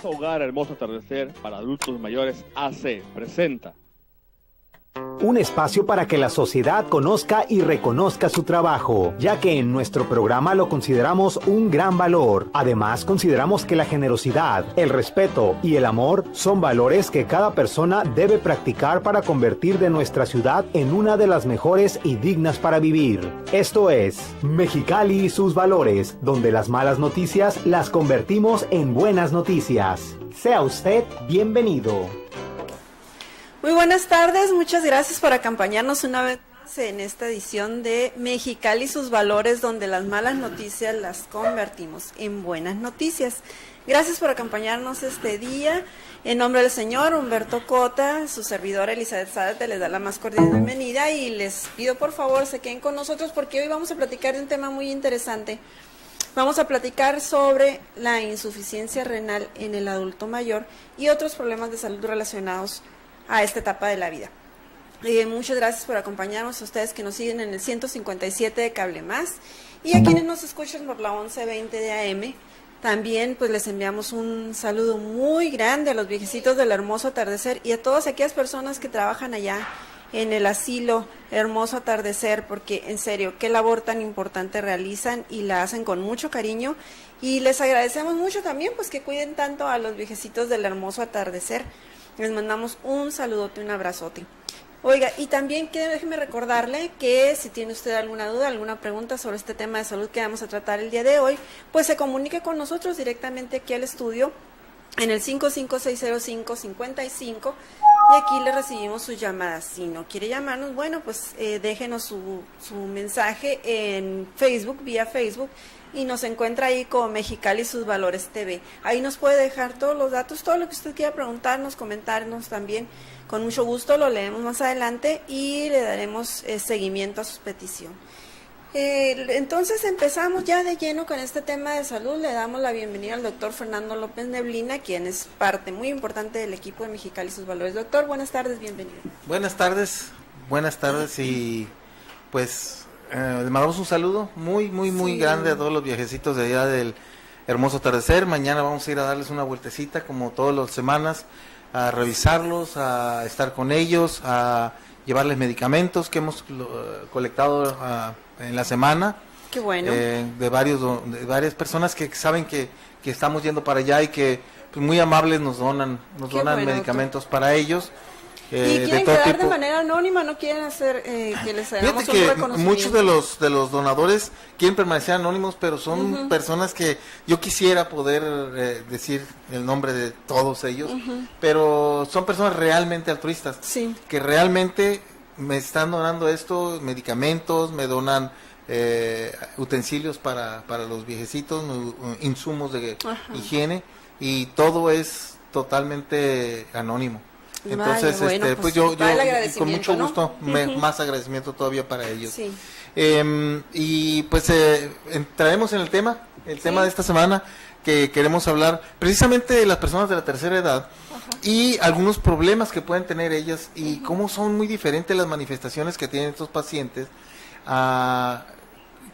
Hogar Hermoso Atardecer para Adultos Mayores AC presenta un espacio para que la sociedad conozca y reconozca su trabajo, ya que en nuestro programa lo consideramos un gran valor. Además, consideramos que la generosidad, el respeto y el amor son valores que cada persona debe practicar para convertir de nuestra ciudad en una de las mejores y dignas para vivir. Esto es Mexicali y sus valores, donde las malas noticias las convertimos en buenas noticias. Sea usted bienvenido. Muy buenas tardes, muchas gracias por acompañarnos una vez más en esta edición de Mexicali y sus valores, donde las malas noticias las convertimos en buenas noticias. Gracias por acompañarnos este día. En nombre del señor Humberto Cota, su servidora Elizabeth Zárate les da la más cordial bienvenida y les pido por favor se queden con nosotros porque hoy vamos a platicar de un tema muy interesante. Vamos a platicar sobre la insuficiencia renal en el adulto mayor y otros problemas de salud relacionados a esta etapa de la vida. Muchas gracias por acompañarnos, a ustedes que nos siguen en el 157 de Cable Más y a quienes nos escuchan por la 1120 de AM. También pues les enviamos un saludo muy grande a los viejecitos del Hermoso Atardecer y a todas aquellas personas que trabajan allá en el asilo Hermoso Atardecer, porque en serio, qué labor tan importante realizan y la hacen con mucho cariño y les agradecemos mucho también pues que cuiden tanto a los viejecitos del Hermoso Atardecer. Les mandamos un saludote, un abrazote. Oiga, y también déjeme recordarle que si tiene usted alguna duda, alguna pregunta sobre este tema de salud que vamos a tratar el día de hoy, pues se comunique con nosotros directamente aquí al estudio en el 5560555 y aquí le recibimos sus llamadas. Si no quiere llamarnos, bueno, pues déjenos su mensaje en Facebook, vía Facebook, y nos encuentra ahí como Mexicali y sus valores TV. Ahí nos puede dejar todos los datos, todo lo que usted quiera preguntarnos, comentarnos también. Con mucho gusto lo leemos más adelante y le daremos seguimiento a su petición. Entonces empezamos ya de lleno con este tema de salud. Le damos la bienvenida al doctor Fernando López Neblina, quien es parte muy importante del equipo de Mexicali y sus valores. Doctor, buenas tardes, bienvenido. Buenas tardes y pues le mandamos un saludo muy grande a todos los viejecitos de allá del Hermoso Atardecer. Mañana vamos a ir a darles una vueltecita como todas las semanas, a revisarlos, a estar con ellos, a llevarles medicamentos que hemos colectado en la semana. Qué bueno. De varias personas que saben que estamos yendo para allá y que pues, muy amables nos donan bueno, medicamentos, doctor, para ellos. Y quieren quedar de manera anónima, no quieren hacer que les hagamos un reconocimiento. Muchos de los donadores quieren permanecer anónimos, pero son personas que yo quisiera poder decir el nombre de todos ellos, pero son personas realmente altruistas, sí, que realmente me están donando esto, medicamentos, me donan utensilios para los viejecitos, insumos de higiene, y todo es totalmente anónimo. Entonces, vaya, bueno, pues yo con mucho gusto, ¿no? Más agradecimiento todavía para ellos. Sí. Y pues entraremos en el tema de esta semana, que queremos hablar precisamente de las personas de la tercera edad y algunos problemas que pueden tener ellas y cómo son muy diferentes las manifestaciones que tienen estos pacientes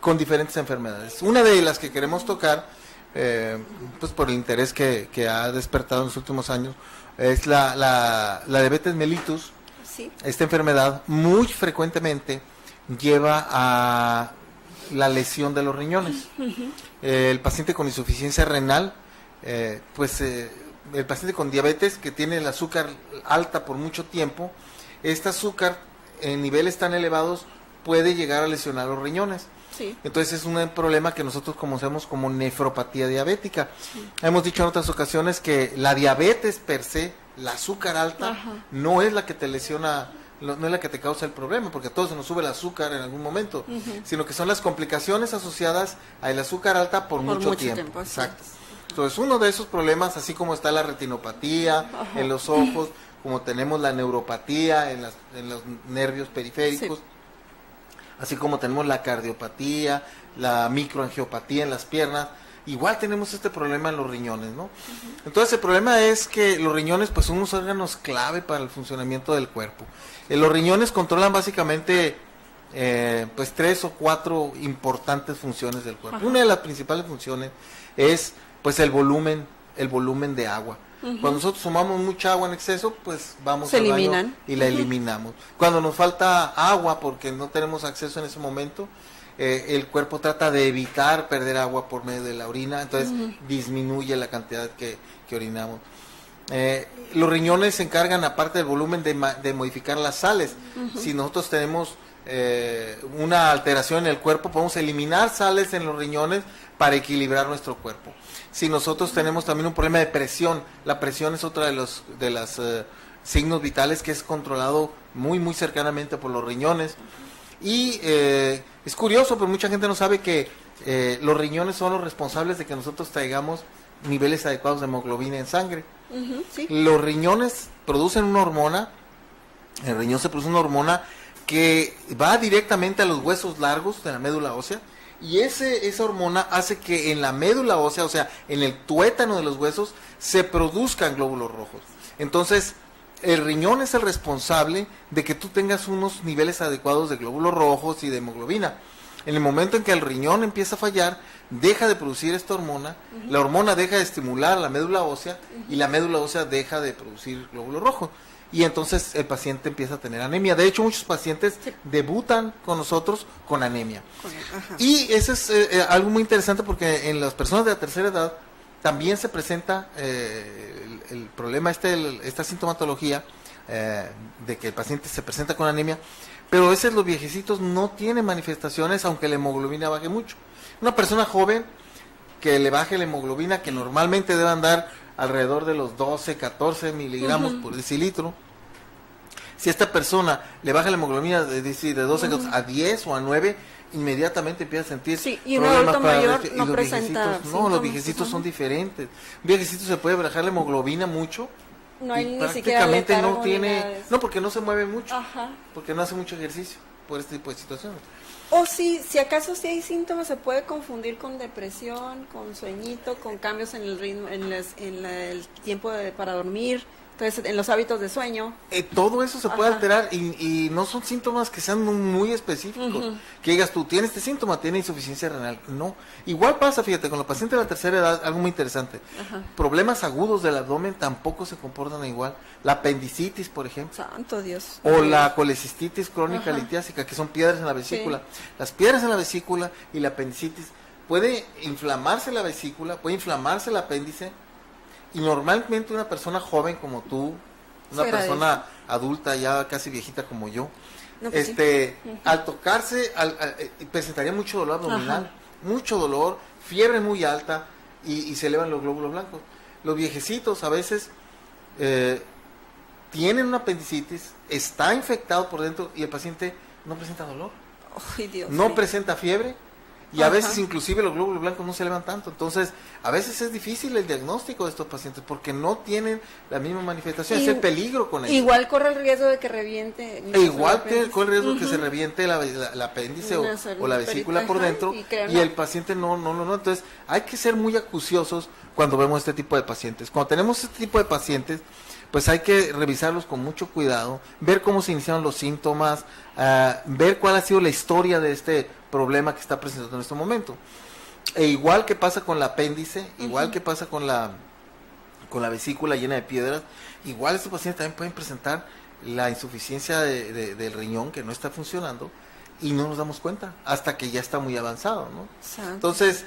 con diferentes enfermedades. Una de las que queremos tocar, pues por el interés que ha despertado en los últimos años, es la diabetes mellitus. Sí. Esta enfermedad muy frecuentemente lleva a la lesión de los riñones. El paciente con insuficiencia renal, el paciente con diabetes que tiene el azúcar alta por mucho tiempo, este azúcar en niveles tan elevados puede llegar a lesionar los riñones. Sí. Entonces es un problema que nosotros conocemos como nefropatía diabética. Sí. Hemos dicho en otras ocasiones que la diabetes per se, la azúcar alta, no es la que te lesiona, no es la que te causa el problema, porque a todos se nos sube el azúcar en algún momento, sino que son las complicaciones asociadas al azúcar alta por mucho tiempo. Exacto. Entonces uno de esos problemas, así como está la retinopatía en los ojos, como tenemos la neuropatía en los nervios periféricos, sí, así como tenemos la cardiopatía, la microangiopatía en las piernas, igual tenemos este problema en los riñones, ¿no? Entonces el problema es que los riñones pues son unos órganos clave para el funcionamiento del cuerpo. Los riñones controlan básicamente pues 3 o 4 importantes funciones del cuerpo. Una de las principales funciones es pues el volumen el volumen de agua. Cuando nosotros tomamos mucha agua en exceso, pues vamos Se al baño eliminan. y la eliminamos. Cuando nos falta agua porque no tenemos acceso en ese momento, el cuerpo trata de evitar perder agua por medio de la orina, entonces disminuye la cantidad que orinamos. Los riñones se encargan, aparte del volumen, de modificar las sales. Si nosotros tenemos una alteración en el cuerpo, podemos eliminar sales en los riñones para equilibrar nuestro cuerpo. Si nosotros tenemos también un problema de presión, la presión es otra de los signos vitales que es controlado muy muy cercanamente por los riñones. Y es curioso, pero mucha gente no sabe que los riñones son los responsables de que nosotros traigamos niveles adecuados de hemoglobina en sangre. Sí. Los riñones producen una hormona, el riñón se produce una hormona que va directamente a los huesos largos de la médula ósea, y esa hormona hace que en la médula ósea, o sea, en el tuétano de los huesos, se produzcan glóbulos rojos. Entonces, el riñón es el responsable de que tú tengas unos niveles adecuados de glóbulos rojos y de hemoglobina. En el momento en que el riñón empieza a fallar, deja de producir esta hormona, la hormona deja de estimular la médula ósea y la médula ósea deja de producir glóbulos rojos. Y entonces el paciente empieza a tener anemia. De hecho, muchos pacientes debutan con nosotros con anemia. Y eso es algo muy interesante porque en las personas de la tercera edad también se presenta el problema, esta sintomatología de que el paciente se presenta con anemia, pero a veces los viejecitos no tienen manifestaciones aunque la hemoglobina baje mucho. Una persona joven que le baje la hemoglobina, que normalmente debe andar alrededor de los 12, 14 miligramos por decilitro, si a esta persona le baja la hemoglobina de 12 a 10 o a 9, inmediatamente empieza a sentir y un problemas adulto mayor no presenta síntomas. Los viejecitos son diferentes. Un viejecito se puede bajar la hemoglobina mucho, no hay y ni siquiera prácticamente letargo no ni nada tiene, de eso. no, porque no se mueve mucho, Ajá. porque no hace mucho ejercicio por este tipo de situaciones. O si acaso si hay síntomas, se puede confundir con depresión, con sueñito, con cambios en el ritmo, en el tiempo para dormir, entonces en los hábitos de sueño. Todo eso se puede alterar y no son síntomas que sean muy específicos. Que digas tú, tiene este síntoma, tiene insuficiencia renal. No. Igual pasa, fíjate, con los pacientes de la tercera edad, algo muy interesante. Problemas agudos del abdomen tampoco se comportan igual. La apendicitis, por ejemplo. Santo Dios. O la colecistitis crónica litiásica, que son piedras en la vesícula. Sí. Las piedras en la vesícula y la apendicitis, puede inflamarse la vesícula, puede inflamarse el apéndice, y normalmente una persona joven como tú, una persona adulta ya casi viejita como yo, no, pues al tocarse presentaría mucho dolor abdominal, mucho dolor, fiebre muy alta y se elevan los glóbulos blancos. Los viejecitos a veces tienen una apendicitis, está infectado por dentro y el paciente no presenta dolor, no presenta fiebre. Y a veces inclusive los glóbulos blancos no se elevan tanto. Entonces, a veces es difícil el diagnóstico de estos pacientes porque no tienen la misma manifestación. Es el peligro con ellos. Igual corre el riesgo de que reviente. Igual corre el riesgo que se reviente la apéndice o la vesícula por dentro y el paciente no. Entonces, hay que ser muy acuciosos cuando vemos este tipo de pacientes. Cuando tenemos este tipo de pacientes, pues hay que revisarlos con mucho cuidado, ver cómo se iniciaron los síntomas, ver cuál ha sido la historia de este problema que está presentando en este momento. E igual que pasa con el apéndice, igual que pasa con la vesícula llena de piedras, igual estos pacientes también pueden presentar la insuficiencia del riñón que no está funcionando y no nos damos cuenta hasta que ya está muy avanzado, ¿no? Exacto. Entonces,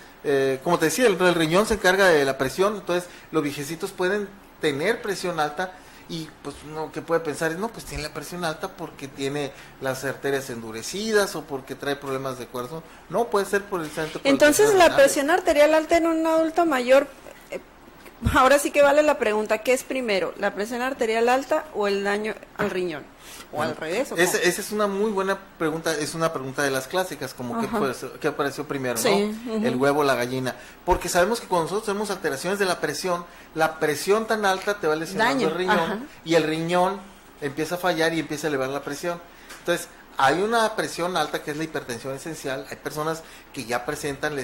como te decía, el riñón se encarga de la presión, entonces los viejecitos pueden tener presión alta y pues uno que puede pensar es, no, pues tiene la presión alta porque tiene las arterias endurecidas o porque trae problemas de corazón. No, puede ser por el centro. Entonces la presión arterial alta en un adulto mayor, ahora sí que vale la pregunta, ¿qué es primero, la presión arterial alta o el daño al riñón? ¿O al revés? ¿O esa es una muy buena pregunta, es una pregunta de las clásicas, como ¿qué apareció primero, ¿no? El huevo o la gallina. Porque sabemos que cuando nosotros tenemos alteraciones de la presión tan alta te va lesionando el riñón, y el riñón empieza a fallar y empieza a elevar la presión. Entonces, hay una presión alta que es la hipertensión esencial, hay personas que ya presentan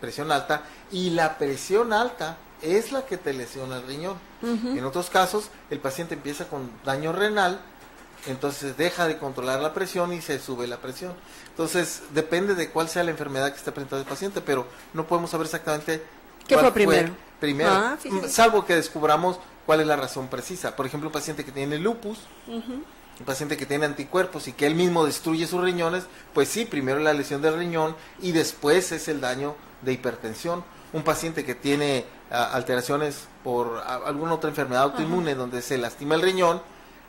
presión alta, y la presión alta es la que te lesiona el riñón. En otros casos, el paciente empieza con daño renal, entonces deja de controlar la presión y se sube la presión. Entonces depende de cuál sea la enfermedad que esté presentando el paciente, pero no podemos saber exactamente ¿Qué fue primero? Primero, salvo que descubramos cuál es la razón precisa. Por ejemplo, un paciente que tiene lupus, un paciente que tiene anticuerpos y que él mismo destruye sus riñones, pues sí, primero la lesión del riñón y después es el daño de hipertensión. Un paciente que tiene alteraciones por alguna otra enfermedad autoinmune donde se lastima el riñón,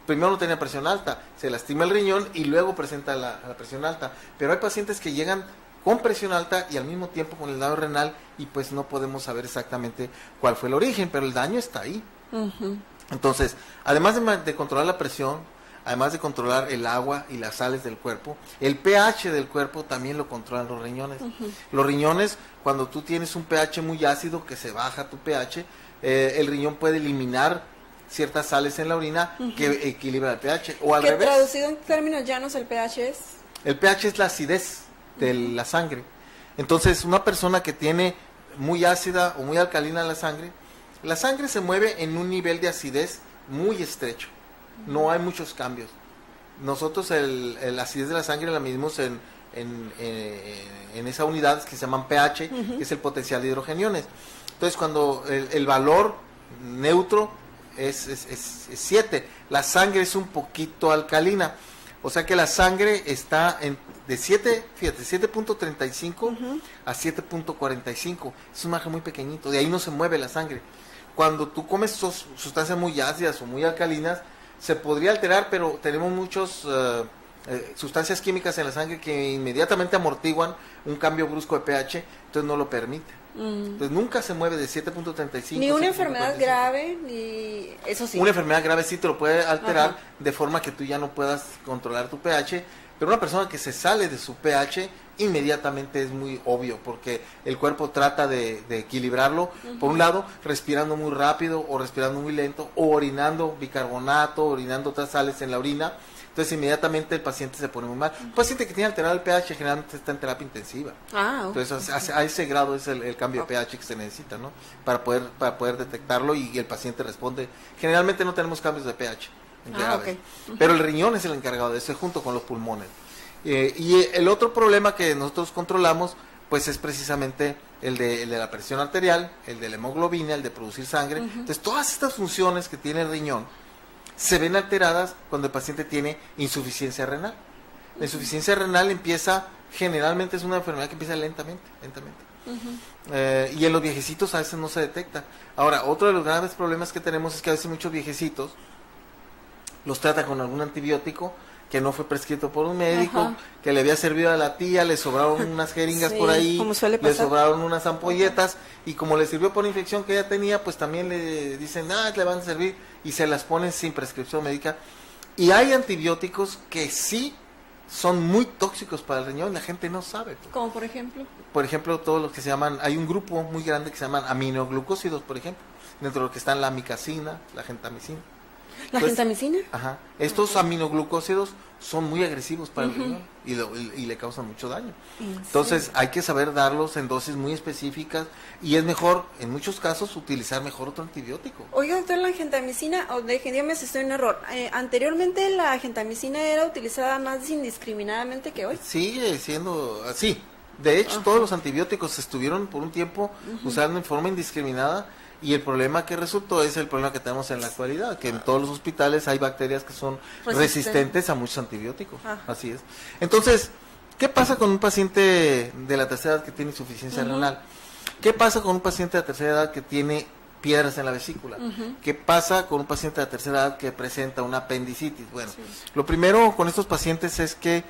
primero no tenía presión alta, se lastima el riñón y luego presenta la presión alta. Pero hay pacientes que llegan con presión alta y al mismo tiempo con el daño renal y pues no podemos saber exactamente cuál fue el origen, pero el daño está ahí. Entonces, además de controlar la presión, además de controlar el agua y las sales del cuerpo, el pH del cuerpo también lo controlan los riñones. Los riñones, cuando tú tienes un pH muy ácido, que se baja tu pH, el riñón puede eliminar ciertas sales en la orina que equilibran el pH, o al revés. Traducido en términos llanos, el pH es... El pH es la acidez de la sangre. Entonces, una persona que tiene muy ácida o muy alcalina la sangre se mueve en un nivel de acidez muy estrecho. No hay muchos cambios. Nosotros la acidez de la sangre la medimos en esa unidad que se llaman pH, que es el potencial de hidrogeniones. Entonces, cuando el valor neutro es 7, la sangre es un poquito alcalina. O sea que la sangre está de 7.35 a 7.45. Es un margen muy pequeñito, de ahí no se mueve la sangre. Cuando tú comes sustancias muy ácidas o muy alcalinas, se podría alterar, pero tenemos muchas sustancias químicas en la sangre que inmediatamente amortiguan un cambio brusco de pH, entonces no lo permite. Entonces nunca se mueve de 7.35. Ni una enfermedad grave, ni eso sí. Una enfermedad grave sí te lo puede alterar de forma que tú ya no puedas controlar tu pH, pero una persona que se sale de su pH inmediatamente es muy obvio, porque el cuerpo trata de equilibrarlo, por un lado, respirando muy rápido o respirando muy lento, o orinando bicarbonato, orinando otras sales en la orina. Entonces inmediatamente el paciente se pone muy mal. Un paciente que tiene alterado el pH generalmente está en terapia intensiva. Entonces a ese grado es el cambio de pH que se necesita, ¿no? Para poder detectarlo y el paciente responde. Generalmente no tenemos cambios de pH graves, pero el riñón es el encargado de eso junto con los pulmones. Y el otro problema que nosotros controlamos pues es precisamente el de la presión arterial, el de la hemoglobina, el de producir sangre. Entonces todas estas funciones que tiene el riñón se ven alteradas cuando el paciente tiene insuficiencia renal. La insuficiencia renal generalmente es una enfermedad que empieza lentamente. Y en los viejecitos a veces no se detecta. Ahora, otro de los graves problemas que tenemos es que a veces muchos viejecitos los tratan con algún antibiótico que no fue prescrito por un médico, que le había servido a la tía, le sobraron unas jeringas por ahí, le sobraron unas ampolletas, y como le sirvió por infección que ella tenía, pues también le dicen, le van a servir, y se las ponen sin prescripción médica. Y hay antibióticos que sí son muy tóxicos para el riñón, la gente no sabe. ¿Como por ejemplo? Por ejemplo, todos los que se llaman, hay un grupo muy grande que se llaman aminoglucósidos, por ejemplo, dentro de los que están la amicacina, la gentamicina. ¿La gentamicina? Estos aminoglucósidos son muy agresivos para el riñón y le causan mucho daño. Entonces hay que saber darlos en dosis muy específicas y es mejor, en muchos casos, utilizar mejor otro antibiótico. Oiga, doctor, la gentamicina, dígame si estoy en error, anteriormente la gentamicina era utilizada más indiscriminadamente que hoy. Sigue siendo así. De hecho, todos los antibióticos se estuvieron por un tiempo usando en forma indiscriminada. Y el problema que resultó es el problema que tenemos en la actualidad, que en todos los hospitales hay bacterias que son resistentes a muchos antibióticos. Así es. Entonces, ¿qué pasa con un paciente de la tercera edad que tiene insuficiencia renal? ¿Qué pasa con un paciente de la tercera edad que tiene piedras en la vesícula? ¿Qué pasa con un paciente de la tercera edad que presenta una apendicitis? Bueno, lo primero con estos pacientes es que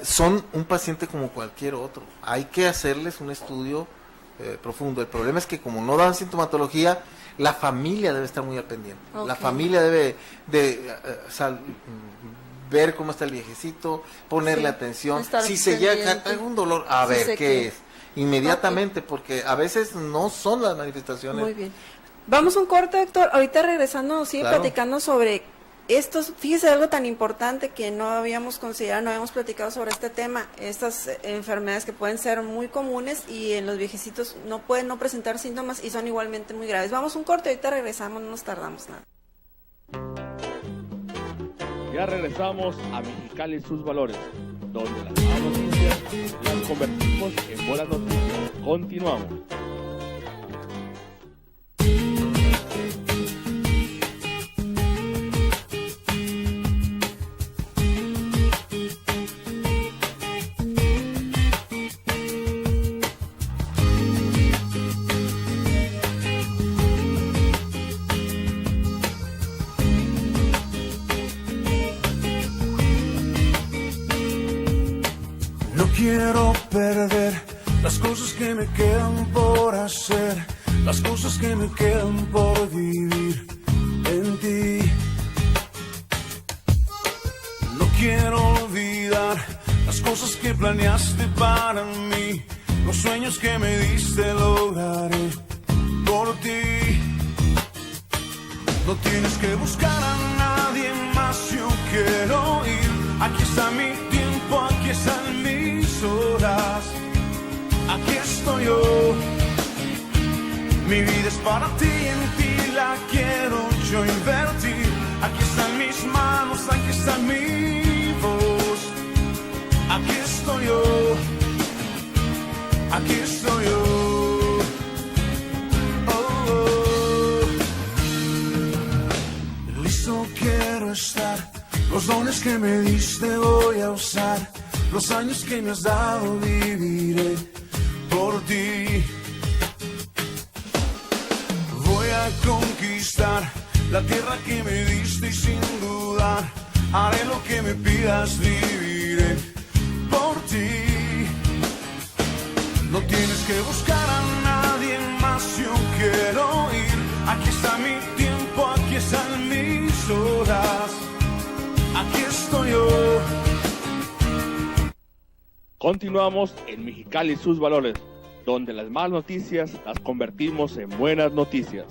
son un paciente como cualquier otro. Hay que hacerles un estudio profundo. El problema es que como no dan sintomatología, la familia debe estar muy al pendiente. La familia debe ver cómo está el viejecito, ponerle atención. Si se llega a algún dolor, a ver qué es. Inmediatamente, porque a veces no son las manifestaciones. Muy bien. Vamos a un corte, doctor. Ahorita regresando, platicando sobre estos, fíjese algo tan importante que no habíamos considerado, no habíamos platicado sobre este tema, estas enfermedades que pueden ser muy comunes y en los viejecitos no pueden no presentar síntomas y son igualmente muy graves. Vamos a un corte, ahorita regresamos, no nos tardamos nada. Ya regresamos a Mexicali y sus valores, donde las malas noticias las convertimos en buenas noticias. Continuamos. quiero perder las cosas que me quedan por hacer, las cosas que me quedan por vivir en ti. No quiero olvidar las cosas que planeaste para mí, los sueños que me diste lograré por ti. No tienes que buscar a nadie más, yo quiero ir. Aquí está mi tiempo, aquí están mis horas, aquí estoy yo. Mi vida es para ti, en ti la quiero yo invertir. Aquí están mis manos, aquí está mi voz, aquí estoy yo, aquí estoy yo. Listo quiero estar, los dones que me diste voy a usar, los años que me has dado viviré por ti. Voy a conquistar la tierra que me diste y sin dudar haré lo que me pidas, viviré por ti. No tienes que buscar a nadie más, yo quiero ir. Aquí está mi tiempo, aquí están mis horas, aquí estoy yo. Continuamos en Mexicali y sus valores, donde las malas noticias las convertimos en buenas noticias.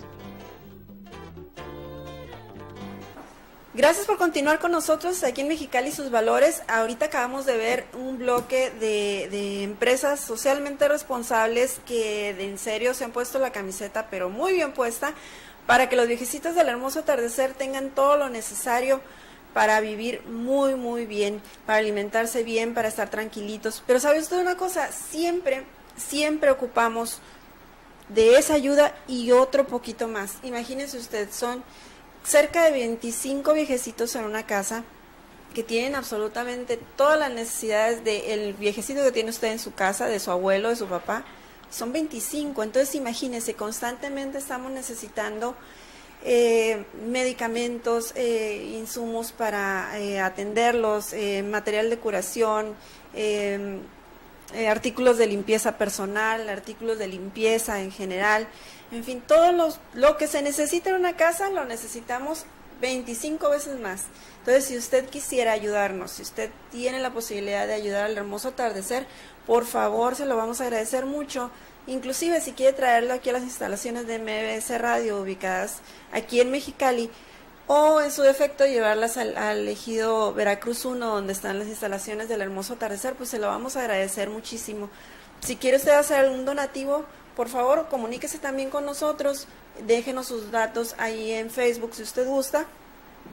Gracias por continuar con nosotros aquí en Mexicali y sus valores. Ahorita acabamos de ver un bloque de empresas socialmente responsables que en serio se han puesto la camiseta, pero muy bien puesta, para que los viejecitos del hermoso atardecer tengan todo lo necesario para vivir muy, muy bien, para alimentarse bien, para estar tranquilitos. Pero ¿sabe usted una cosa? Siempre ocupamos de esa ayuda y otro poquito más. Imagínese usted, son cerca de 25 viejecitos en una casa que tienen absolutamente todas las necesidades del viejecito que tiene usted en su casa, de su abuelo, de su papá. Son 25, entonces imagínese, constantemente estamos necesitando medicamentos, insumos para atenderlos, material de curación, artículos de limpieza personal, artículos de limpieza en general, en fin, todo lo que se necesita en una casa lo necesitamos 25 veces más. Entonces, si usted quisiera ayudarnos, si usted tiene la posibilidad de ayudar al hermoso atardecer, por favor, se lo vamos a agradecer mucho. Inclusive, si quiere traerlo aquí a las instalaciones de MBS Radio, ubicadas aquí en Mexicali, o en su defecto llevarlas al ejido Veracruz 1, donde están las instalaciones del hermoso atardecer, pues se lo vamos a agradecer muchísimo. Si quiere usted hacer algún donativo, por favor, comuníquese también con nosotros, déjenos sus datos ahí en Facebook si usted gusta.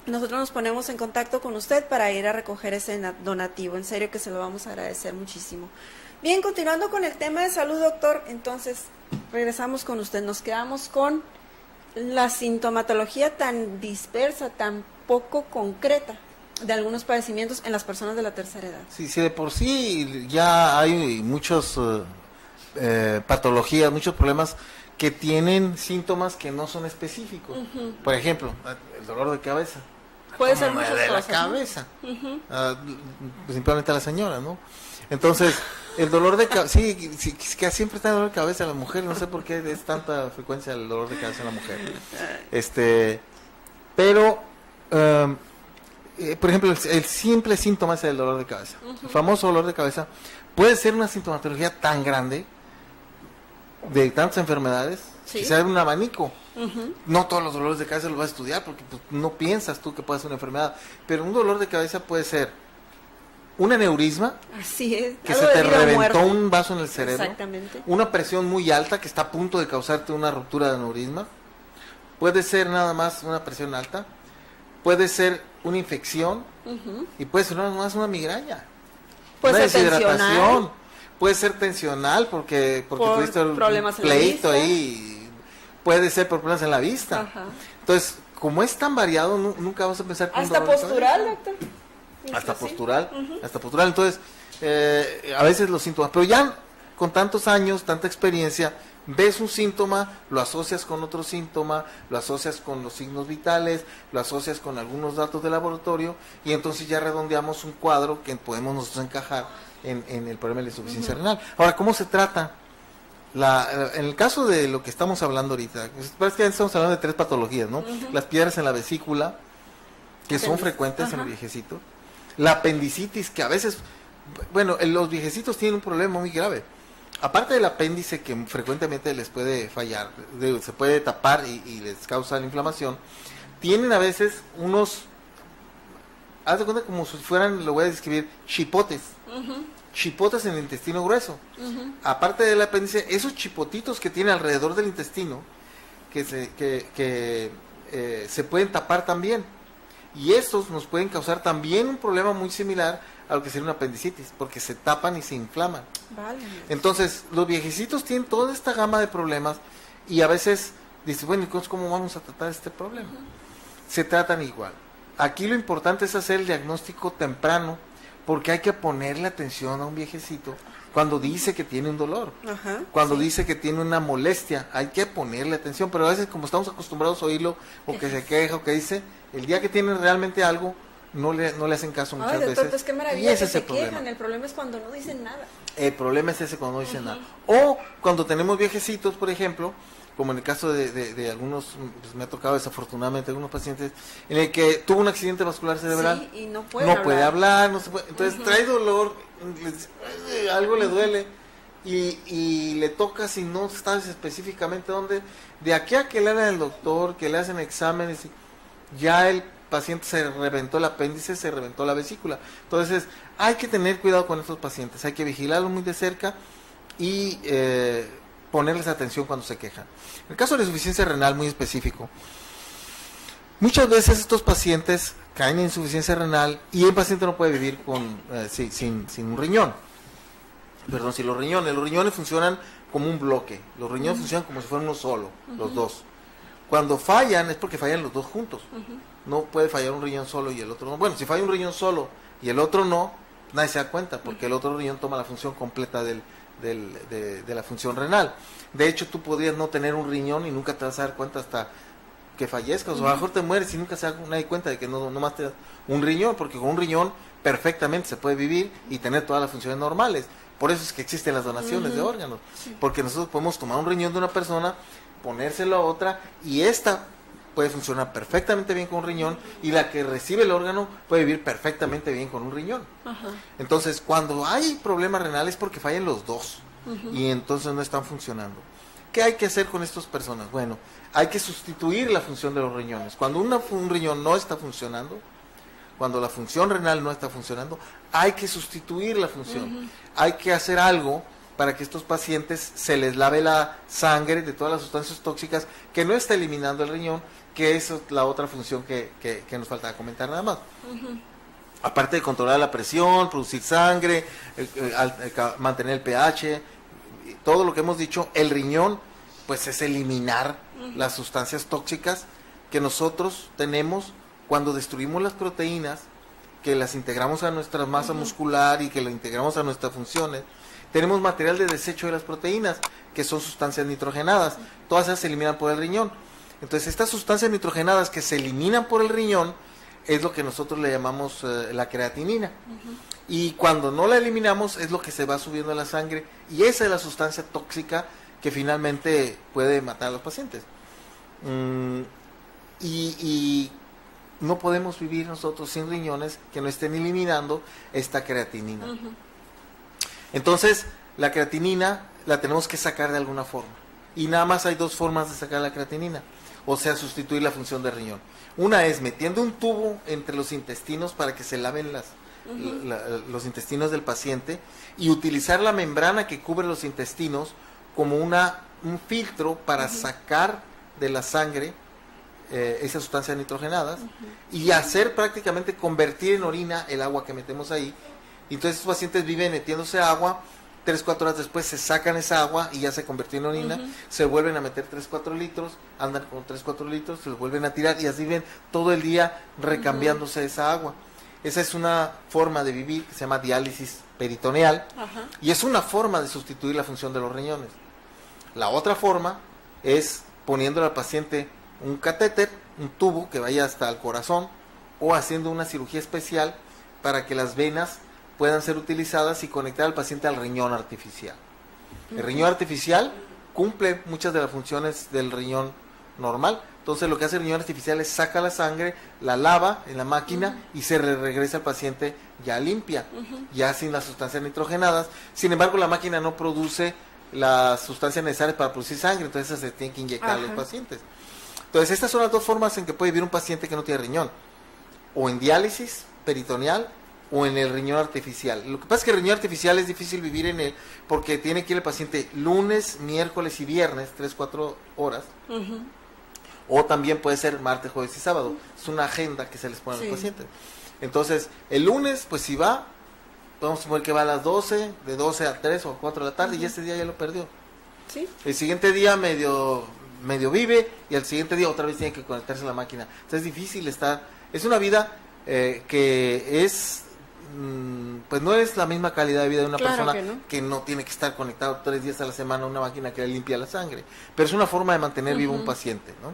Nosotros nos ponemos en contacto con usted para ir a recoger ese donativo. En serio que se lo vamos a agradecer muchísimo. Bien, continuando con el tema de salud, doctor, entonces regresamos con usted. Nos quedamos con la sintomatología tan dispersa, tan poco concreta de algunos padecimientos en las personas de la tercera edad. Sí, de por sí ya hay muchos patologías, muchos problemas que tienen síntomas que no son específicos. Uh-huh. Por ejemplo, el dolor de cabeza. Puede ser muchas de cosas, la cabeza. ¿no? Uh-huh. Simplemente a la señora, ¿no? Entonces, el dolor de cabeza, sí, que siempre está el dolor de cabeza en la mujer, no sé por qué es tanta frecuencia el dolor de cabeza en la mujer. Pero, por ejemplo, el simple síntoma es el dolor de cabeza. Uh-huh. El famoso dolor de cabeza puede ser una sintomatología tan grande de tantas enfermedades, ¿sí? Que sea un abanico. Uh-huh. No todos los dolores de cabeza los vas a estudiar porque pues, no piensas tú que puede ser una enfermedad, pero un dolor de cabeza puede ser un aneurisma, así es, que se te reventó un vaso en el cerebro, exactamente, una presión muy alta que está a punto de causarte una ruptura de aneurisma, puede ser nada más una presión alta, puede ser una infección, uh-huh, y puede ser nada más una migraña, puede una ser deshidratación, tensional, puede ser tensional porque tuviste un problemas pleito en la vista ahí, puede ser por problemas en la vista. Ajá. Entonces, como es tan variado, nunca vas a pensar que hasta postural, doctor. Hasta sí, postural, uh-huh, hasta postural. Entonces, a veces los síntomas, pero ya con tantos años, tanta experiencia, ves un síntoma, lo asocias con otro síntoma, lo asocias con los signos vitales, lo asocias con algunos datos de laboratorio, y entonces ya redondeamos un cuadro que podemos nosotros encajar en el problema de la insuficiencia renal. Ahora, ¿cómo se trata? En el caso de lo que estamos hablando ahorita, prácticamente estamos hablando de 3 patologías, ¿no? Las piedras en la vesícula, que son frecuentes en los viejecitos. La apendicitis, que a veces, bueno, los viejecitos tienen un problema muy grave. Aparte del apéndice, que frecuentemente les puede fallar, se puede tapar y les causa la inflamación, tienen a veces unos, haz de cuenta como si fueran, lo voy a describir, chipotes. Chipotes en el intestino grueso. Aparte del apéndice, esos chipotitos que tiene alrededor del intestino, que se pueden tapar también. Y estos nos pueden causar también un problema muy similar a lo que sería una apendicitis, porque se tapan y se inflaman. Vale. Entonces, los viejecitos tienen toda esta gama de problemas y a veces dicen, bueno, ¿y cómo vamos a tratar este problema? Se tratan igual. Aquí lo importante es hacer el diagnóstico temprano, porque hay que ponerle atención a un viejecito cuando dice que tiene un dolor, cuando dice que tiene una molestia, hay que ponerle atención, pero a veces como estamos acostumbrados a oírlo, o que se queja, o que dice, el día que tiene realmente algo, no le hacen caso muchas veces. Pues qué maravilla, y ese es el problema. El problema es cuando no dicen nada. El problema es ese, cuando no dicen nada. O cuando tenemos viejecitos, por ejemplo, como en el caso de algunos, pues me ha tocado desafortunadamente algunos pacientes, en el que tuvo un accidente vascular cerebral, y no puede hablar, no se puede, entonces trae dolor, algo le duele, y le toca, si no sabes específicamente dónde, de aquí a que le hagan el doctor, que le hacen exámenes, ya el paciente se reventó el apéndice, se reventó la vesícula. Entonces hay que tener cuidado con estos pacientes, hay que vigilarlos muy de cerca y ponerles atención cuando se quejan. En el caso de la insuficiencia renal, muy específico, muchas veces estos pacientes caen en insuficiencia renal y el paciente no puede vivir sin un riñón. Perdón, si los riñones funcionan como un bloque, los riñones funcionan como si fueran uno solo, los dos. Cuando fallan es porque fallan los dos juntos. No puede fallar un riñón solo y el otro no. Bueno, si falla un riñón solo y el otro no, nadie se da cuenta, porque el otro riñón toma la función completa de la función renal. De hecho, tú podrías no tener un riñón y nunca te vas a dar cuenta hasta que fallezcas, o a lo mejor te mueres y nunca se da nadie cuenta de que no más te das un riñón, porque con un riñón perfectamente se puede vivir y tener todas las funciones normales. Por eso es que existen las donaciones de órganos, porque nosotros podemos tomar un riñón de una persona, ponérselo a otra, y esta puede funcionar perfectamente bien con un riñón, y la que recibe el órgano puede vivir perfectamente bien con un riñón. Entonces, cuando hay problemas renales es porque fallan los dos, y entonces no están funcionando. ¿Qué hay que hacer con estas personas? Bueno, hay que sustituir la función de los riñones. Cuando un riñón no está funcionando, cuando la función renal no está funcionando, hay que sustituir la función. Hay que hacer algo para que estos pacientes se les lave la sangre de todas las sustancias tóxicas que no está eliminando el riñón, que es la otra función que nos falta comentar nada más. Aparte de controlar la presión, producir sangre, mantener el pH, todo lo que hemos dicho, el riñón pues es eliminar las sustancias tóxicas que nosotros tenemos cuando destruimos las proteínas, que las integramos a nuestra masa muscular y que lo integramos a nuestras funciones. Tenemos material de desecho de las proteínas, que son sustancias nitrogenadas. Todas esas se eliminan por el riñón. Entonces, estas sustancias nitrogenadas que se eliminan por el riñón es lo que nosotros le llamamos la creatinina. Y cuando no la eliminamos es lo que se va subiendo a la sangre. Y esa es la sustancia tóxica que finalmente puede matar a los pacientes. Y no podemos vivir nosotros sin riñones que no estén eliminando esta creatinina. Entonces, la creatinina la tenemos que sacar de alguna forma. Y nada más hay dos formas de sacar la creatinina. O sea, sustituir la función del riñón. Una es metiendo un tubo entre los intestinos para que se laven los intestinos del paciente, y utilizar la membrana que cubre los intestinos como un filtro para sacar de la sangre esas sustancias nitrogenadas, y hacer prácticamente convertir en orina el agua que metemos ahí. Entonces estos pacientes viven metiéndose agua, 3-4 horas después se sacan esa agua y ya se convirtió en orina, se vuelven a meter 3-4 litros, andan con 3-4 litros, se los vuelven a tirar y así viven todo el día recambiándose esa agua. Esa es una forma de vivir que se llama diálisis peritoneal, y es una forma de sustituir la función de los riñones. La otra forma es poniéndole al paciente un catéter, un tubo que vaya hasta el corazón, o haciendo una cirugía especial para que las venas puedan ser utilizadas y conectar al paciente al riñón artificial. El riñón artificial cumple muchas de las funciones del riñón normal. Entonces lo que hace el riñón artificial es saca la sangre, la lava en la máquina y se regresa al paciente ya limpia, ya sin las sustancias nitrogenadas. Sin embargo, la máquina no produce las sustancias necesarias para producir sangre, entonces se tiene que inyectar a los pacientes. Entonces estas son las dos formas en que puede vivir un paciente que no tiene riñón, o en diálisis peritoneal o en el riñón artificial. Lo que pasa es que el riñón artificial es difícil vivir en él porque tiene que ir el paciente lunes, miércoles y viernes, 3-4 horas, o también puede ser martes, jueves y sábado. Es una agenda que se les pone a los pacientes. Entonces, el lunes, pues si va, podemos suponer que va a las 12, de 12 a 3 o 4 de la tarde, y ese día ya lo perdió. ¿Sí? El siguiente día medio vive, y al siguiente día otra vez tiene que conectarse a la máquina. Entonces es difícil estar, es una vida que es, pues no es la misma calidad de vida de una persona que no tiene que estar conectado 3 días a la semana a una máquina que le limpia la sangre, pero es una forma de mantener vivo un paciente, ¿no?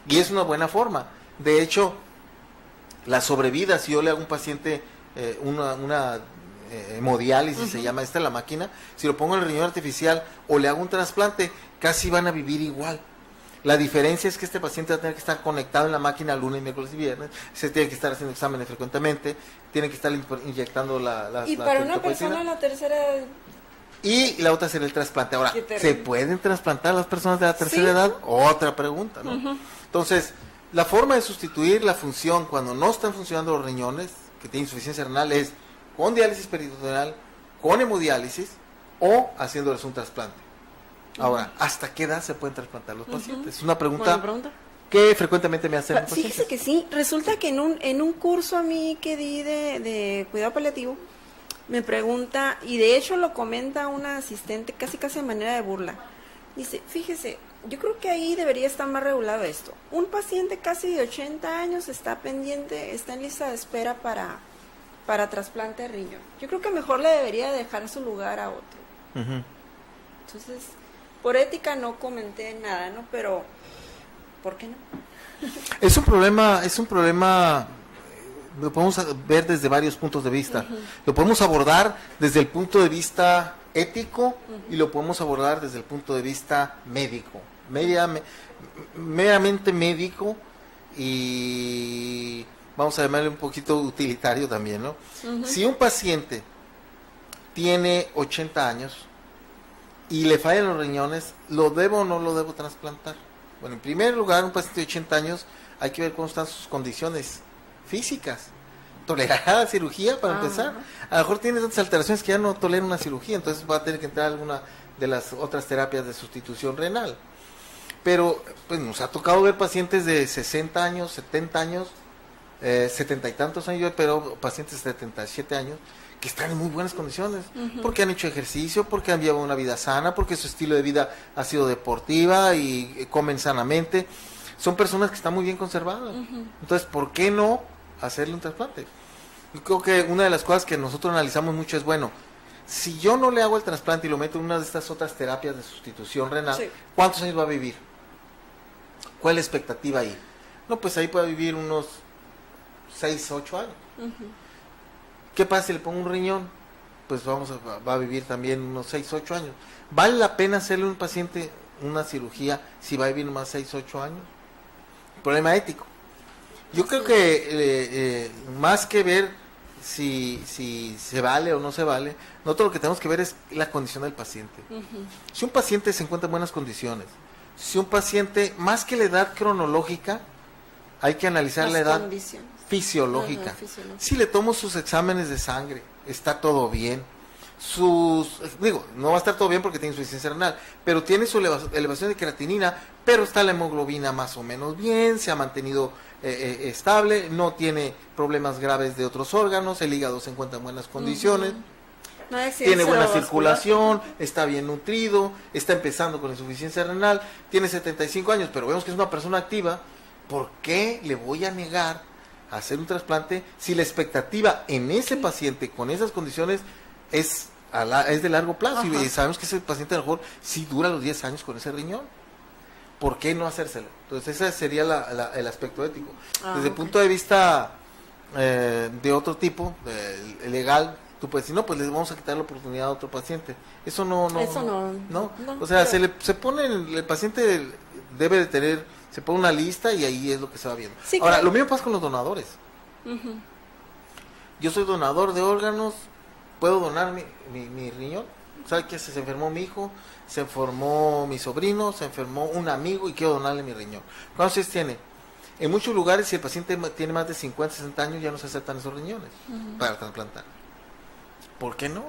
Y es una buena forma. De hecho, la sobrevida, si yo le hago a un paciente una hemodiálisis, se llama esta la máquina, si lo pongo en el riñón artificial o le hago un trasplante, casi van a vivir igual. La diferencia es que este paciente va a tener que estar conectado en la máquina lunes, miércoles y viernes, se tiene que estar haciendo exámenes frecuentemente, tiene que estar inyectando la y para una persona la tercera... Y la otra sería el trasplante. Ahora, ¿se pueden trasplantar las personas de la tercera edad? Otra pregunta, ¿no? Entonces, la forma de sustituir la función cuando no están funcionando los riñones, que tienen insuficiencia renal, es con diálisis peritoneal, con hemodiálisis o haciéndoles un trasplante. Ahora, ¿hasta qué edad se pueden trasplantar los pacientes? Es una pregunta que frecuentemente me hacen los pacientes. Fíjese que sí, resulta que en un curso a mí que di de cuidado paliativo, me pregunta, y de hecho lo comenta una asistente casi de manera de burla. Dice, fíjese, yo creo que ahí debería estar más regulado esto. Un paciente casi de 80 años está pendiente, está en lista de espera para trasplante de riñón. Yo creo que mejor le debería dejar su lugar a otro. Entonces, por ética no comenté nada, ¿no? Pero, ¿por qué no? Es un problema, lo podemos ver desde varios puntos de vista. Lo podemos abordar desde el punto de vista ético y lo podemos abordar desde el punto de vista médico, meramente médico, y vamos a llamarle un poquito utilitario también, ¿no? Si un paciente tiene 80 años y le fallan los riñones, ¿lo debo o no lo debo trasplantar? Bueno, en primer lugar, un paciente de 80 años hay que ver cómo están sus condiciones físicas. ¿Tolerará la cirugía para empezar? A lo mejor tiene tantas alteraciones que ya no tolera una cirugía, entonces va a tener que entrar a alguna de las otras terapias de sustitución renal. Pero pues nos ha tocado ver pacientes de 60 años, 70 años, 70 y tantos años, pero pacientes de 77 años que están en muy buenas condiciones, porque han hecho ejercicio, porque han llevado una vida sana, porque su estilo de vida ha sido deportiva y comen sanamente. Son personas que están muy bien conservadas. Entonces, ¿por qué no hacerle un trasplante? Yo creo que una de las cosas que nosotros analizamos mucho es, bueno, si yo no le hago el trasplante y lo meto en una de estas otras terapias de sustitución renal, ¿cuántos años va a vivir? ¿Cuál es la expectativa ahí? No, pues ahí puede vivir unos 6, 8 años. ¿Qué pasa si le pongo un riñón? Pues va a vivir también unos 6, 8 años. ¿Vale la pena hacerle a un paciente una cirugía si va a vivir más 6, 8 años? Problema ético. Yo creo que más que ver si se vale o no se vale, nosotros lo que tenemos que ver es la condición del paciente. Si un paciente se encuentra en buenas condiciones, si un paciente, más que la edad cronológica, hay que analizar la edad fisiológica. Si le tomo sus exámenes de sangre, está todo bien. No va a estar todo bien porque tiene insuficiencia renal, pero tiene su elevación de creatinina, pero está la hemoglobina más o menos bien, se ha mantenido estable, no tiene problemas graves de otros órganos, el hígado se encuentra en buenas condiciones, tiene buena circulación, está bien nutrido, está empezando con insuficiencia renal, tiene 75 años, pero vemos que es una persona activa. ¿Por qué le voy a negar a hacer un trasplante si la expectativa en ese paciente con esas condiciones es de largo plazo? Y sabemos que ese paciente a lo mejor sí dura los 10 años con ese riñón. ¿Por qué no hacérselo? Entonces ese sería el aspecto ético. Desde el punto de vista de otro tipo, legal, Tú puedes decir, no, pues les vamos a quitar la oportunidad a otro paciente. Eso no. No, O sea, pero... se pone, el paciente debe de tener, se pone una lista y ahí es lo que se va viendo. Sí, Ahora, claro. lo mismo pasa con los donadores. Ujú. Yo soy donador de órganos, puedo donar mi riñón. ¿Sabe qué? Se enfermó mi hijo, se enfermó mi sobrino, se enfermó un amigo y quiero donarle mi riñón. ¿Cuántos años tiene? En muchos lugares, si el paciente tiene más de 50, 60 años, ya no se aceptan esos riñones para trasplantar. ¿Por qué no?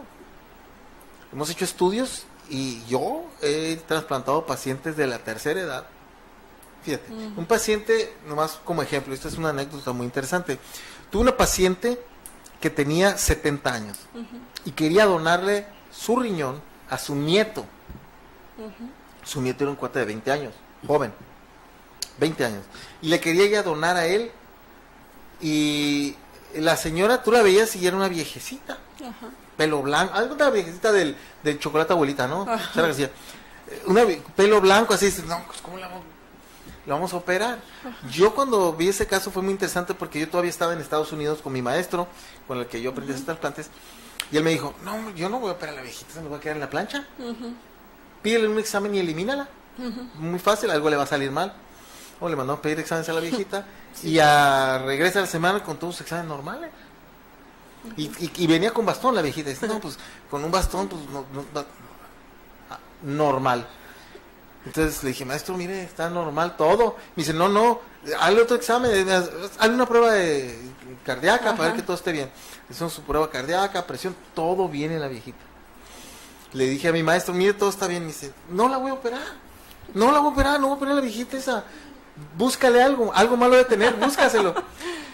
Hemos hecho estudios y yo he trasplantado pacientes de la tercera edad. Fíjate, un paciente, nomás como ejemplo, esta es una anécdota muy interesante. Tuve una paciente que tenía 70 años y quería donarle su riñón a su nieto. Su nieto era un cuate de 20 años, joven, 20 años. Y le quería ya donar a él. Y la señora, tú la veías y era una viejecita. Pelo blanco, algo de la viejecita del chocolate abuelita, ¿no? Sara García. Pelo blanco, así, no, pues ¿cómo la vamos a operar? Yo cuando vi ese caso fue muy interesante porque yo todavía estaba en Estados Unidos con mi maestro, con el que yo aprendí a hacer trasplantes, y él me dijo, no, yo no voy a operar a la viejita, se me va a quedar en la plancha. Pídele un examen y elimínala. Muy fácil, algo le va a salir mal. O le mandamos pedir exámenes a la viejita y regresa a la semana con todos sus exámenes normales. Y venía con bastón la viejita. Dice, no, pues con un bastón, pues normal. Entonces le dije, maestro, mire, está normal todo. Me dice, no, hazle otro examen, hazle una prueba cardíaca para ver que todo esté bien. Hicieron su prueba cardíaca, presión, todo bien en la viejita. Le dije a mi maestro, mire, todo está bien. Me dice, no la voy a operar, no voy a operar a la viejita esa. Búscale algo malo de tener, búscaselo.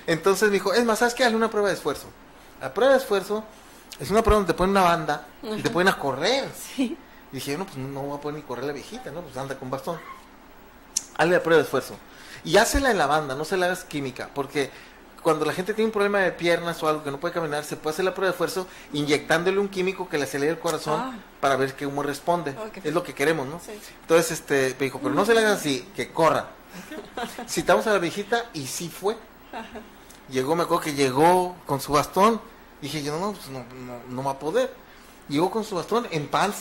Entonces me dijo, es más, ¿sabes qué? Hazle una prueba de esfuerzo. La prueba de esfuerzo es una prueba donde te ponen una banda y te ponen a correr. Sí. Y dije, no, pues no voy a poder ni correr la viejita, ¿no? Pues anda con bastón. Hazle la prueba de esfuerzo. Y hácela en la banda, no se la hagas química, porque cuando la gente tiene un problema de piernas o algo que no puede caminar, se puede hacer la prueba de esfuerzo inyectándole un químico que le acelere el corazón para ver cómo responde. Okay. Es lo que queremos, ¿no? Sí. Entonces, me dijo, pero no se la hagas así, que corra. Citamos a la viejita y sí fue. Llegó, me acuerdo que llegó con su bastón. Dije yo, no va a poder. Llegó con su bastón en pants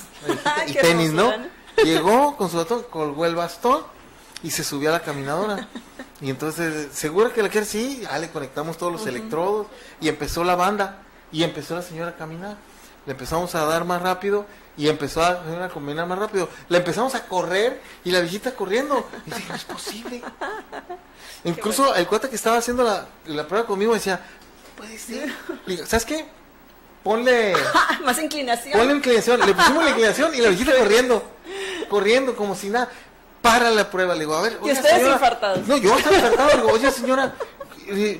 y tenis, ¿no? Llegó con su bastón, colgó el bastón y se subió a la caminadora. Y entonces, ¿segura que la quiere? Sí, le conectamos todos los electrodos y empezó la banda y empezó la señora a caminar. Le empezamos a dar más rápido y empezó a caminar más rápido. La empezamos a correr y la viejita corriendo. Y dije, no es posible. Incluso el cuate que estaba haciendo la prueba conmigo decía, puede ser. Le digo, ¿sabes qué? Ponle más inclinación. Ponle inclinación. Le pusimos la inclinación y la viejita corriendo como si nada. Para la prueba. Le digo, a ver, ¿y ustedes infartados? No, yo estaba infartado. Le digo, oye, señora,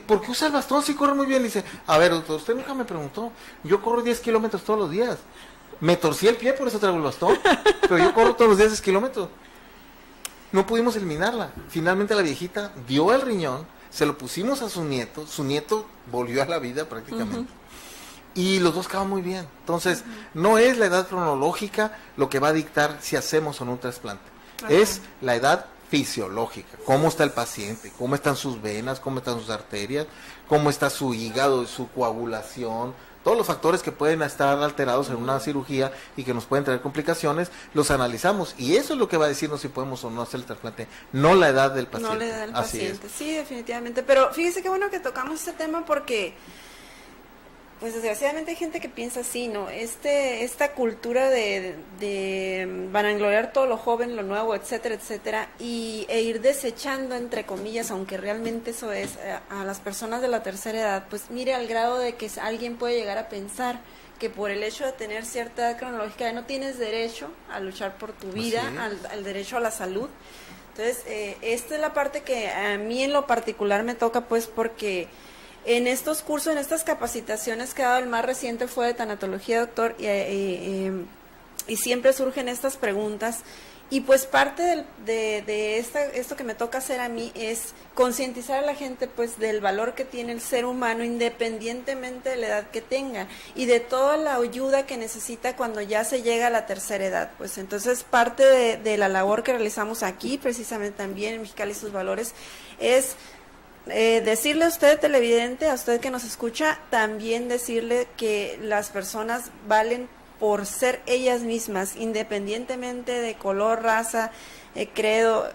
¿por qué usa el bastón? Sí corre muy bien. Le dice, a ver, doctor, usted nunca me preguntó. Yo corro 10 kilómetros todos los días. Me torcí el pie, por eso traigo el bastón. Pero yo corro todos los días 10 kilómetros. No pudimos eliminarla. Finalmente la viejita dio el riñón, se lo pusimos a su nieto volvió a la vida prácticamente. Y los dos quedaban muy bien. Entonces, no es la edad cronológica lo que va a dictar si hacemos o no un trasplante. Es la edad fisiológica. Cómo está el paciente, cómo están sus venas, cómo están sus arterias, cómo está su hígado, su coagulación. Todos los factores que pueden estar alterados en una cirugía y que nos pueden traer complicaciones, los analizamos. Y eso es lo que va a decirnos si podemos o no hacer el trasplante, no la edad del paciente. No la edad del paciente, sí, definitivamente. Pero fíjese qué bueno que tocamos este tema porque, pues desgraciadamente hay gente que piensa así, ¿no? Esta cultura de vanagloriar todo lo joven, lo nuevo, etcétera, etcétera, e ir desechando, entre comillas, aunque realmente eso es, a las personas de la tercera edad, pues mire al grado de que alguien puede llegar a pensar que por el hecho de tener cierta edad cronológica no tienes derecho a luchar por tu vida, al derecho a la salud. Entonces, esta es la parte que a mí en lo particular me toca, pues, porque en estos cursos, en estas capacitaciones que he dado, el más reciente fue de tanatología, doctor, y siempre surgen estas preguntas. Y pues parte de esto que me toca hacer a mí es concientizar a la gente pues del valor que tiene el ser humano independientemente de la edad que tenga y de toda la ayuda que necesita cuando ya se llega a la tercera edad. Pues entonces parte de la labor que realizamos aquí, precisamente también en Mexicali y sus valores, es decirle a usted, televidente, a usted que nos escucha, también decirle que las personas valen por ser ellas mismas, independientemente de color, raza, credo,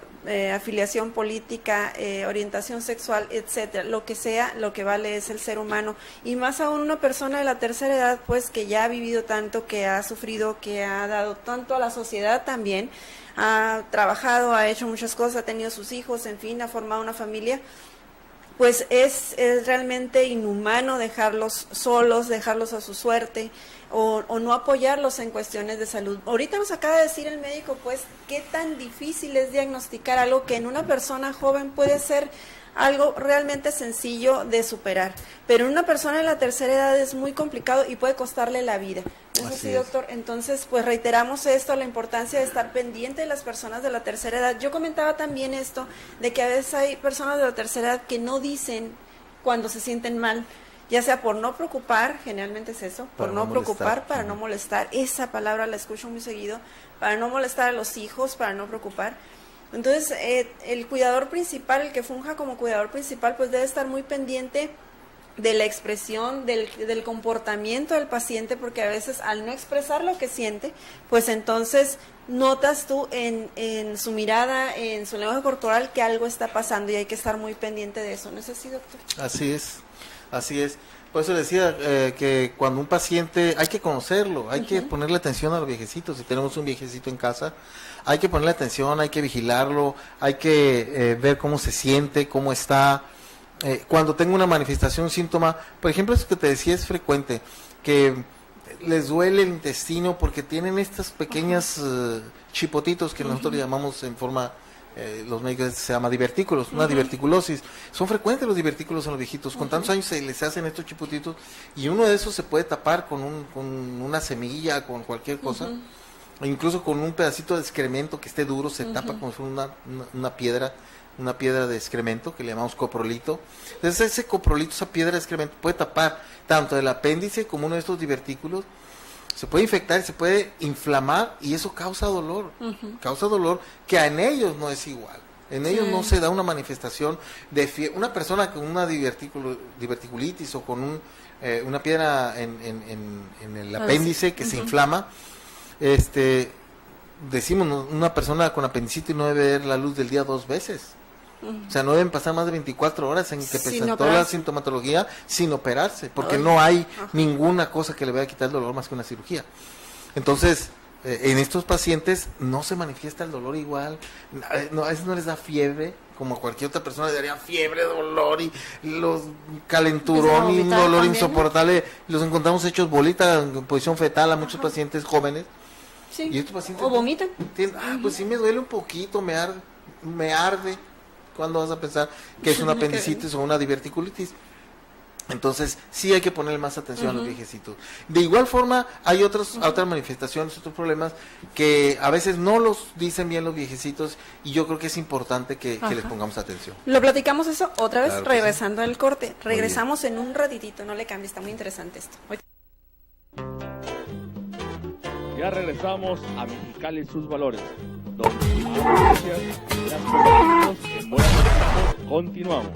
afiliación política, orientación sexual, etcétera. Lo que sea, lo que vale es el ser humano. Y más aún una persona de la tercera edad, pues que ya ha vivido tanto, que ha sufrido, que ha dado tanto a la sociedad también, ha trabajado, ha hecho muchas cosas, ha tenido sus hijos, en fin, ha formado una familia. Pues es realmente inhumano dejarlos solos, dejarlos a su suerte o no apoyarlos en cuestiones de salud. Ahorita nos acaba de decir el médico, pues, qué tan difícil es diagnosticar algo que en una persona joven puede ser algo realmente sencillo de superar, pero en una persona de la tercera edad es muy complicado y puede costarle la vida. Eso sí, doctor. Entonces, pues reiteramos esto, la importancia de estar pendiente de las personas de la tercera edad. Yo comentaba también esto, de que a veces hay personas de la tercera edad que no dicen cuando se sienten mal, ya sea por no preocupar, generalmente es eso, por no preocupar, para no molestar. Esa palabra la escucho muy seguido, para no molestar a los hijos, para no preocupar. Entonces, el cuidador principal, el que funja como cuidador principal, pues debe estar muy pendiente de la expresión, del comportamiento del paciente, porque a veces al no expresar lo que siente, pues entonces notas tú en su mirada, en su lenguaje corporal, que algo está pasando y hay que estar muy pendiente de eso. ¿No es así, doctor? Así es, así es. Por eso decía que cuando un paciente, hay que conocerlo, hay que ponerle atención a los viejecitos. Si tenemos un viejecito en casa, hay que ponerle atención, hay que vigilarlo, hay que ver cómo se siente, cómo está. Cuando tengo una manifestación, un síntoma, por ejemplo, eso que te decía es frecuente, que les duele el intestino porque tienen estas pequeñas chipotitos que nosotros llamamos en forma, los médicos se llama divertículos, una diverticulosis. Son frecuentes los divertículos en los viejitos, con tantos años se les hacen estos chipotitos y uno de esos se puede tapar con una semilla, con cualquier cosa, incluso con un pedacito de excremento que esté duro, se tapa como si fuera una piedra de excremento que le llamamos coprolito. Entonces ese coprolito, esa piedra de excremento puede tapar tanto el apéndice como uno de estos divertículos, se puede infectar, se puede inflamar y eso causa dolor, que en ellos no es igual. En ellos no se da una manifestación de fiebre. Una persona con una diverticulitis o con una piedra en el apéndice que se inflama, decimos, una persona con apendicitis no debe ver la luz del día 2 veces. O sea, no deben pasar más de 24 horas en que presentó la sintomatología sin operarse, porque no hay ninguna cosa que le vaya a quitar el dolor más que una cirugía. Entonces, en estos pacientes no se manifiesta el dolor igual, a veces no les da fiebre, como cualquier otra persona le daría fiebre, dolor y los calenturón y un dolor insoportable. Los encontramos hechos bolita en posición fetal a muchos pacientes jóvenes. Sí. Y estos pacientes o vomitan. Pues sí me duele un poquito, me arde. ¿Cuándo vas a pensar que es una apendicitis o una diverticulitis? Entonces, sí hay que ponerle más atención a los viejecitos. De igual forma, hay otras manifestaciones, otros problemas que a veces no los dicen bien los viejecitos y yo creo que es importante que les pongamos atención. Lo platicamos eso otra vez, claro, regresando al corte. Regresamos en un ratitito, no le cambie, está muy interesante esto. Ya regresamos a Mexicali y sus valores, donde las noticias las convertimos en buenas noticias. Continuamos.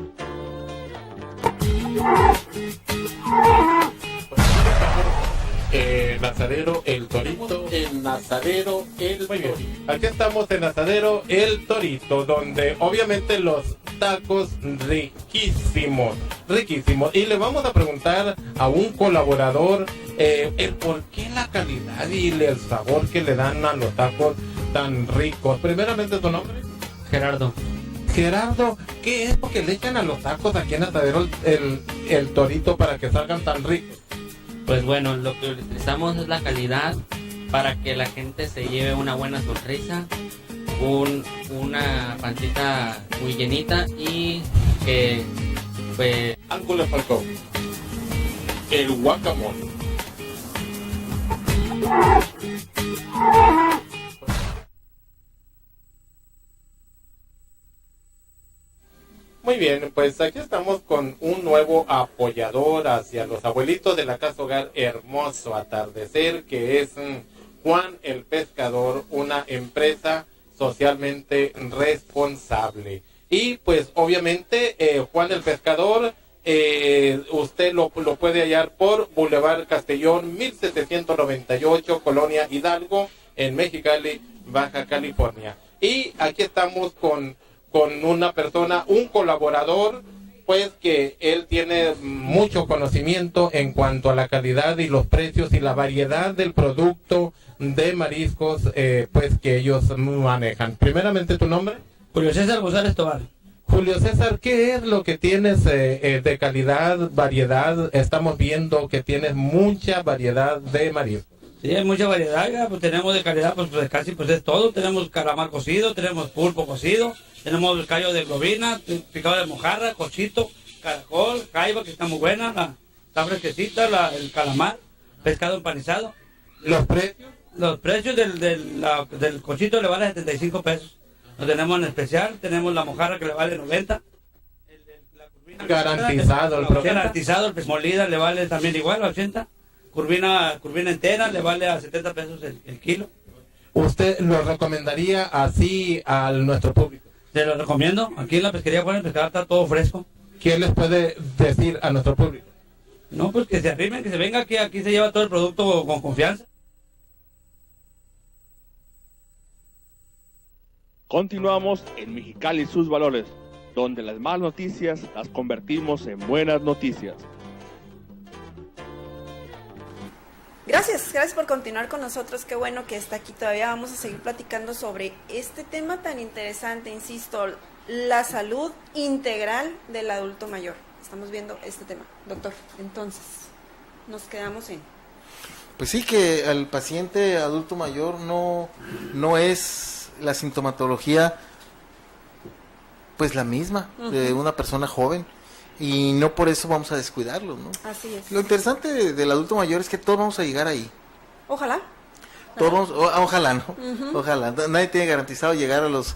Nazareno el Torito. En Nazareno el Torito. Aquí estamos en Nazareno el Torito, donde obviamente los tacos riquísimos. Y le vamos a preguntar a un colaborador el por qué la calidad y el sabor que le dan a los tacos tan ricos. Primeramente, ¿tu nombre? Gerardo, ¿qué es lo que le echan a los tacos aquí en Asadero el Torito para que salgan tan ricos? pues bueno, lo que utilizamos es la calidad para que la gente se lleve una buena sonrisa, una pancita muy llenita y que pues... Ángulo Falcón, el guacamole. Muy bien, pues aquí estamos con un nuevo apoyador hacia los abuelitos de la Casa Hogar Hermoso Atardecer, que es Juan el Pescador, una empresa socialmente responsable. Y pues obviamente Juan el Pescador, usted lo puede hallar por Boulevard Castellón 1798, Colonia Hidalgo, en Mexicali, Baja California. Y aquí estamos con una persona, un colaborador, pues que él tiene mucho conocimiento en cuanto a la calidad y los precios y la variedad del producto de mariscos, pues que ellos manejan. Primeramente, ¿tu nombre? Julio César González Tobar. Julio César, ¿qué es lo que tienes de calidad, variedad? Estamos viendo que tienes mucha variedad de mariscos. Sí, hay mucha variedad, ya, pues tenemos de calidad, pues casi pues es todo. Tenemos calamar cocido, tenemos pulpo cocido, tenemos callo de globina, picado de mojarra, cochito, caracol, caiba, que está muy buena, está fresquecita, el calamar, pescado empanizado. ¿Los precios? Los precios del cochito le vale 75 pesos. Lo tenemos en especial, tenemos la mojarra que le vale 90. Garantizado el producto. Garantizado, el pez molida le vale también igual a 80. Curvina entera le vale a 70 pesos el kilo. ¿Usted lo recomendaría así a nuestro público? Se lo recomiendo. Aquí en la pesquería Juan el Pescador está todo fresco. ¿Qué les puede decir a nuestro público? No, pues que se arrimen, que se venga aquí se lleva todo el producto con confianza. Continuamos en Mexicali y sus valores, donde las malas noticias las convertimos en buenas noticias. Gracias por continuar con nosotros, qué bueno que está aquí todavía. Vamos a seguir platicando sobre este tema tan interesante, insisto, la salud integral del adulto mayor. Estamos viendo este tema. Doctor, entonces, nos quedamos en... Pues sí, que al paciente adulto mayor no es la sintomatología pues la misma de una persona joven. Y no por eso vamos a descuidarlo, ¿no? Así es. Lo interesante del adulto mayor es que todos vamos a llegar ahí. Ojalá. Todos, ojalá, ¿no? Ojalá. Nadie tiene garantizado llegar a los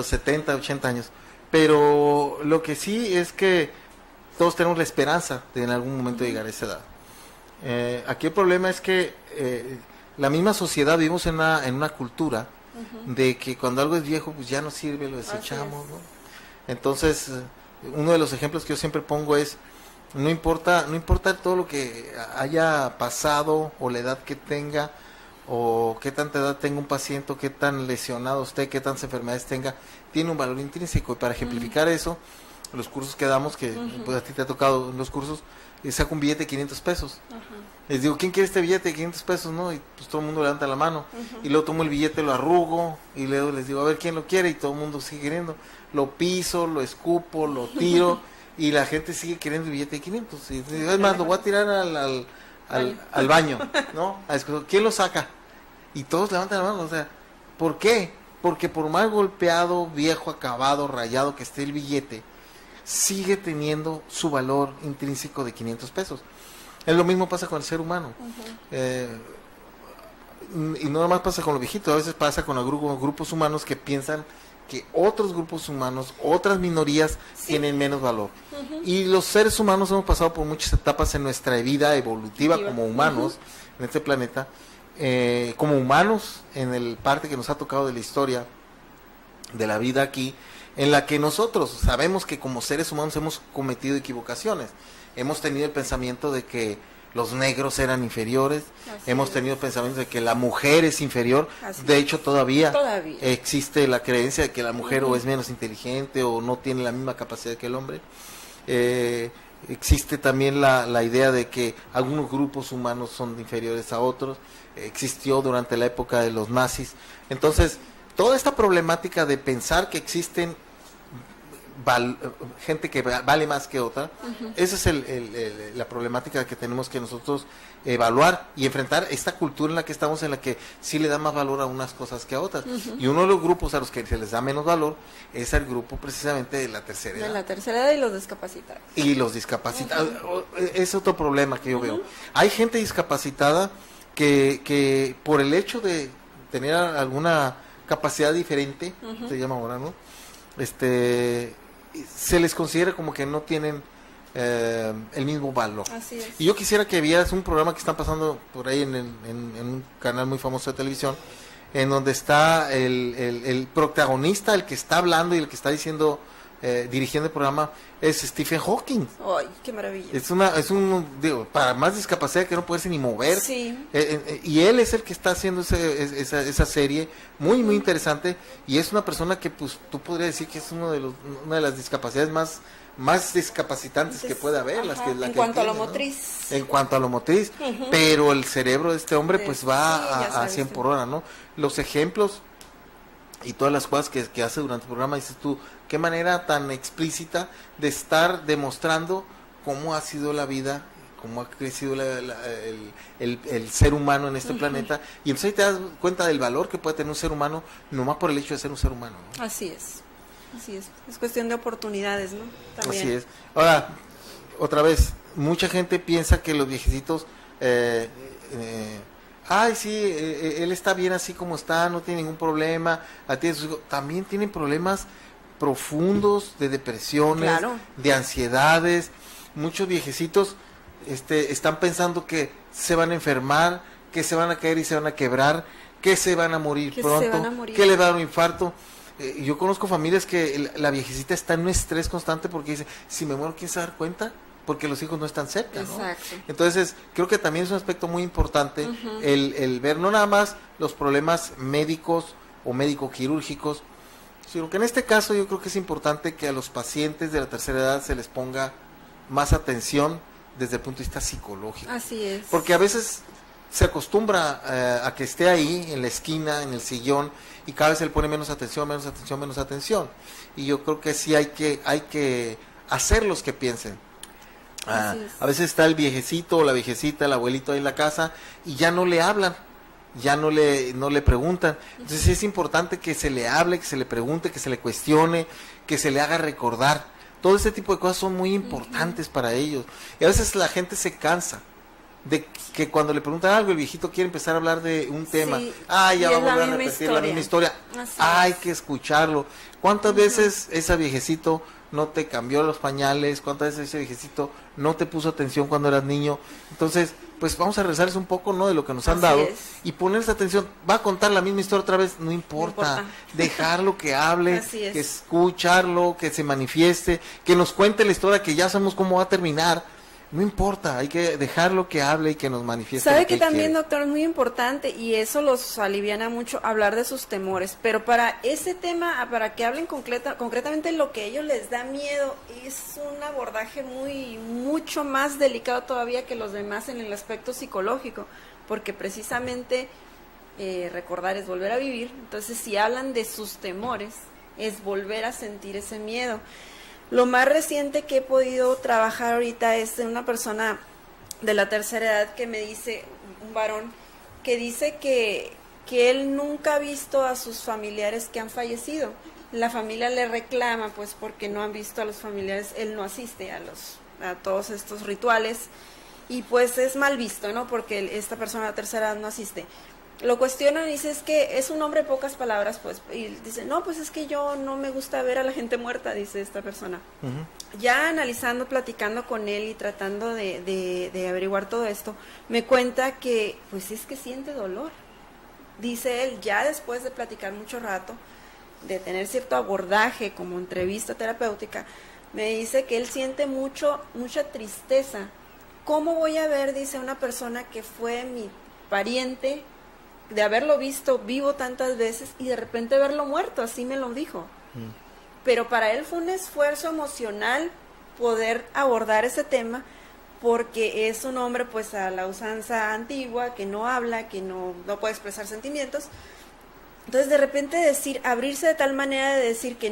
70, 80 años. Pero lo que sí es que todos tenemos la esperanza de en algún momento llegar a esa edad. Aquí el problema es que la misma sociedad vivimos en una cultura de que cuando algo es viejo, pues ya no sirve, lo desechamos, ¿no? Entonces... uno de los ejemplos que yo siempre pongo es, no importa todo lo que haya pasado o la edad que tenga o qué tanta edad tenga un paciente, o qué tan lesionado esté, qué tantas enfermedades tenga, tiene un valor intrínseco. Y para ejemplificar eso, los cursos que damos, que pues a ti te ha tocado en los cursos, saco un billete de 500 pesos. Les digo, ¿quién quiere este billete de 500 pesos? ¿No? Y pues todo el mundo levanta la mano. Y luego tomo el billete, lo arrugo y luego les digo, a ver quién lo quiere, y todo el mundo sigue queriendo. Lo piso, lo escupo, lo tiro y la gente sigue queriendo el billete de 500. Y es más, lo voy a tirar al baño, ¿no? ¿Quién lo saca? Y todos levantan la mano. O sea, ¿por qué? Porque por más golpeado, viejo, acabado, rayado que esté el billete, sigue teniendo su valor intrínseco de 500 pesos. Es lo mismo pasa con el ser humano. Y no nomás pasa con los viejitos, a veces pasa con los grupos humanos que piensan que otros grupos humanos, otras minorías tienen menos valor. Y los seres humanos hemos pasado por muchas etapas en nuestra vida evolutiva como humanos en este planeta, como humanos en el parte que nos ha tocado de la historia de la vida aquí, en la que nosotros sabemos que como seres humanos hemos cometido equivocaciones. Hemos tenido el pensamiento de que los negros eran inferiores, hemos tenido pensamientos de que la mujer es inferior. De hecho todavía existe la creencia de que la mujer o es menos inteligente o no tiene la misma capacidad que el hombre. Existe también la idea de que algunos grupos humanos son inferiores a otros. Existió durante la época de los nazis. Entonces toda esta problemática de pensar que existen gente que vale más que otra, esa es la problemática que tenemos que nosotros evaluar y enfrentar, esta cultura en la que estamos, en la que sí le da más valor a unas cosas que a otras. Y uno de los grupos a los que se les da menos valor es el grupo precisamente de la tercera edad. De la tercera edad y los discapacitados. Y los discapacitados, es otro problema que yo veo. Hay gente discapacitada que por el hecho de tener alguna capacidad diferente, se llama ahora, ¿no? Se les considera como que no tienen el mismo valor. Así es. Y yo quisiera que vieras un programa que están pasando por ahí en un canal muy famoso de televisión, en donde está el protagonista, el que está hablando y el que está diciendo dirigiendo el programa, es Stephen Hawking. ¡Ay, qué maravilla! Digo, para más discapacidad que no poderse ni mover. Sí. Y él es el que está haciendo esa serie muy, muy interesante. Y es una persona que, pues, tú podrías decir que es una de las discapacidades más discapacitantes que puede haber. En cuanto a lo motriz. En cuanto a lo motriz. Pero el cerebro de este hombre, pues, va a 100 por hora, ¿no? Los ejemplos y todas las cosas que hace durante el programa, dices tú, qué manera tan explícita de estar demostrando cómo ha sido la vida, cómo ha crecido el ser humano en este planeta, y entonces ahí te das cuenta del valor que puede tener un ser humano, nomás por el hecho de ser un ser humano, ¿no? Así es, es cuestión de oportunidades, ¿no? También. Así es. Ahora, otra vez, mucha gente piensa que los viejecitos, ay, sí, él está bien así como está, no tiene ningún problema, también tienen problemas profundos de depresiones, claro, de ansiedades. Muchos viejecitos están pensando que se van a enfermar, que se van a caer y se van a quebrar, que se van a morir pronto, que le va a dar un infarto. Yo conozco familias que la viejecita está en un estrés constante porque dice, si me muero, ¿quién se va a dar cuenta? Porque los hijos no están cerca, ¿no? Exacto. Entonces, creo que también es un aspecto muy importante el ver no nada más los problemas médicos o médico-quirúrgicos, sino que en este caso yo creo que es importante que a los pacientes de la tercera edad se les ponga más atención desde el punto de vista psicológico. Así es. Porque a veces se acostumbra a que esté ahí en la esquina, en el sillón, y cada vez se le pone menos atención. Y yo creo que sí hay que hacerlos que piensen. A veces está el viejecito o la viejecita, el abuelito ahí en la casa, y ya no le hablan, ya no le preguntan. Entonces sí es importante que se le hable, que se le pregunte, que se le cuestione, que se le haga recordar. Todo ese tipo de cosas son muy importantes para ellos. Y a veces la gente se cansa de que cuando le preguntan algo, el viejito quiere empezar a hablar de un tema. Ya va a volver a repetir la misma historia. Hay que escucharlo. ¿Cuántas veces ese viejecito no te cambió los pañales? ¿Cuántas veces ese viejecito no te puso atención cuando eras niño? Entonces, pues vamos a rezarles un poco, ¿no?, de lo que nos han dado y ponerles atención. Va a contar la misma historia otra vez, no importa. Dejarlo que hable, que escucharlo, que se manifieste, que nos cuente la historia, que ya sabemos cómo va a terminar. No importa, hay que dejarlo que hable y que nos manifieste. Sabe que también, doctor, es muy importante, y eso los aliviana mucho, hablar de sus temores, pero para ese tema, para que hablen concretamente lo que a ellos les da miedo, es un abordaje mucho más delicado todavía que los demás en el aspecto psicológico, porque precisamente recordar es volver a vivir. Entonces, si hablan de sus temores, es volver a sentir ese miedo. Lo más reciente que he podido trabajar ahorita es de una persona de la tercera edad que me dice, un varón, que dice que él nunca ha visto a sus familiares que han fallecido. La familia le reclama, pues, porque no han visto a los familiares, él no asiste a todos estos rituales, y pues es mal visto, ¿no?, porque esta persona de la tercera edad no asiste. Lo cuestionan y dice, es que es un hombre de pocas palabras, pues, y dice, no, pues es que yo no me gusta ver a la gente muerta, dice esta persona. Ya analizando, platicando con él y tratando de averiguar todo esto, me cuenta que, pues, es que siente dolor. Dice él, ya después de platicar mucho rato, de tener cierto abordaje como entrevista terapéutica, me dice que él siente mucha tristeza. ¿Cómo voy a ver, dice, una persona que fue mi pariente, de haberlo visto vivo tantas veces y de repente verlo muerto? Así me lo dijo. Pero para él fue un esfuerzo emocional poder abordar ese tema, porque es un hombre, pues, a la usanza antigua, que no habla, que no puede expresar sentimientos. Entonces, de repente abrirse de tal manera de decir que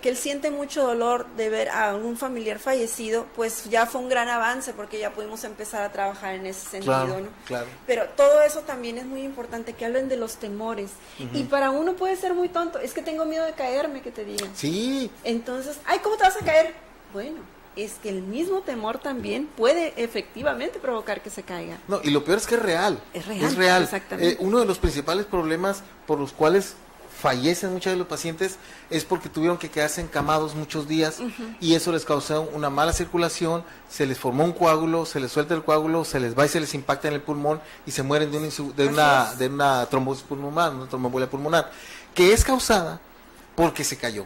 que él siente mucho dolor de ver a un familiar fallecido, pues ya fue un gran avance, porque ya pudimos empezar a trabajar en ese sentido, ¿no? Claro. Pero todo eso también es muy importante, que hablen de los temores. Y para uno puede ser muy tonto, es que tengo miedo de caerme, que te digan. Sí. Entonces, ¿cómo te vas a caer? Bueno, es que el mismo temor también puede efectivamente provocar que se caiga. No, y lo peor es que es real. Es real. Exactamente. Uno de los principales problemas por los cuales fallecen muchos de los pacientes es porque tuvieron que quedarse encamados muchos días, y eso les causó una mala circulación, se les formó un coágulo, se les suelta el coágulo, se les va y se les impacta en el pulmón y se mueren de una trombosis pulmonar, una tromboembolia pulmonar, que es causada porque se cayó.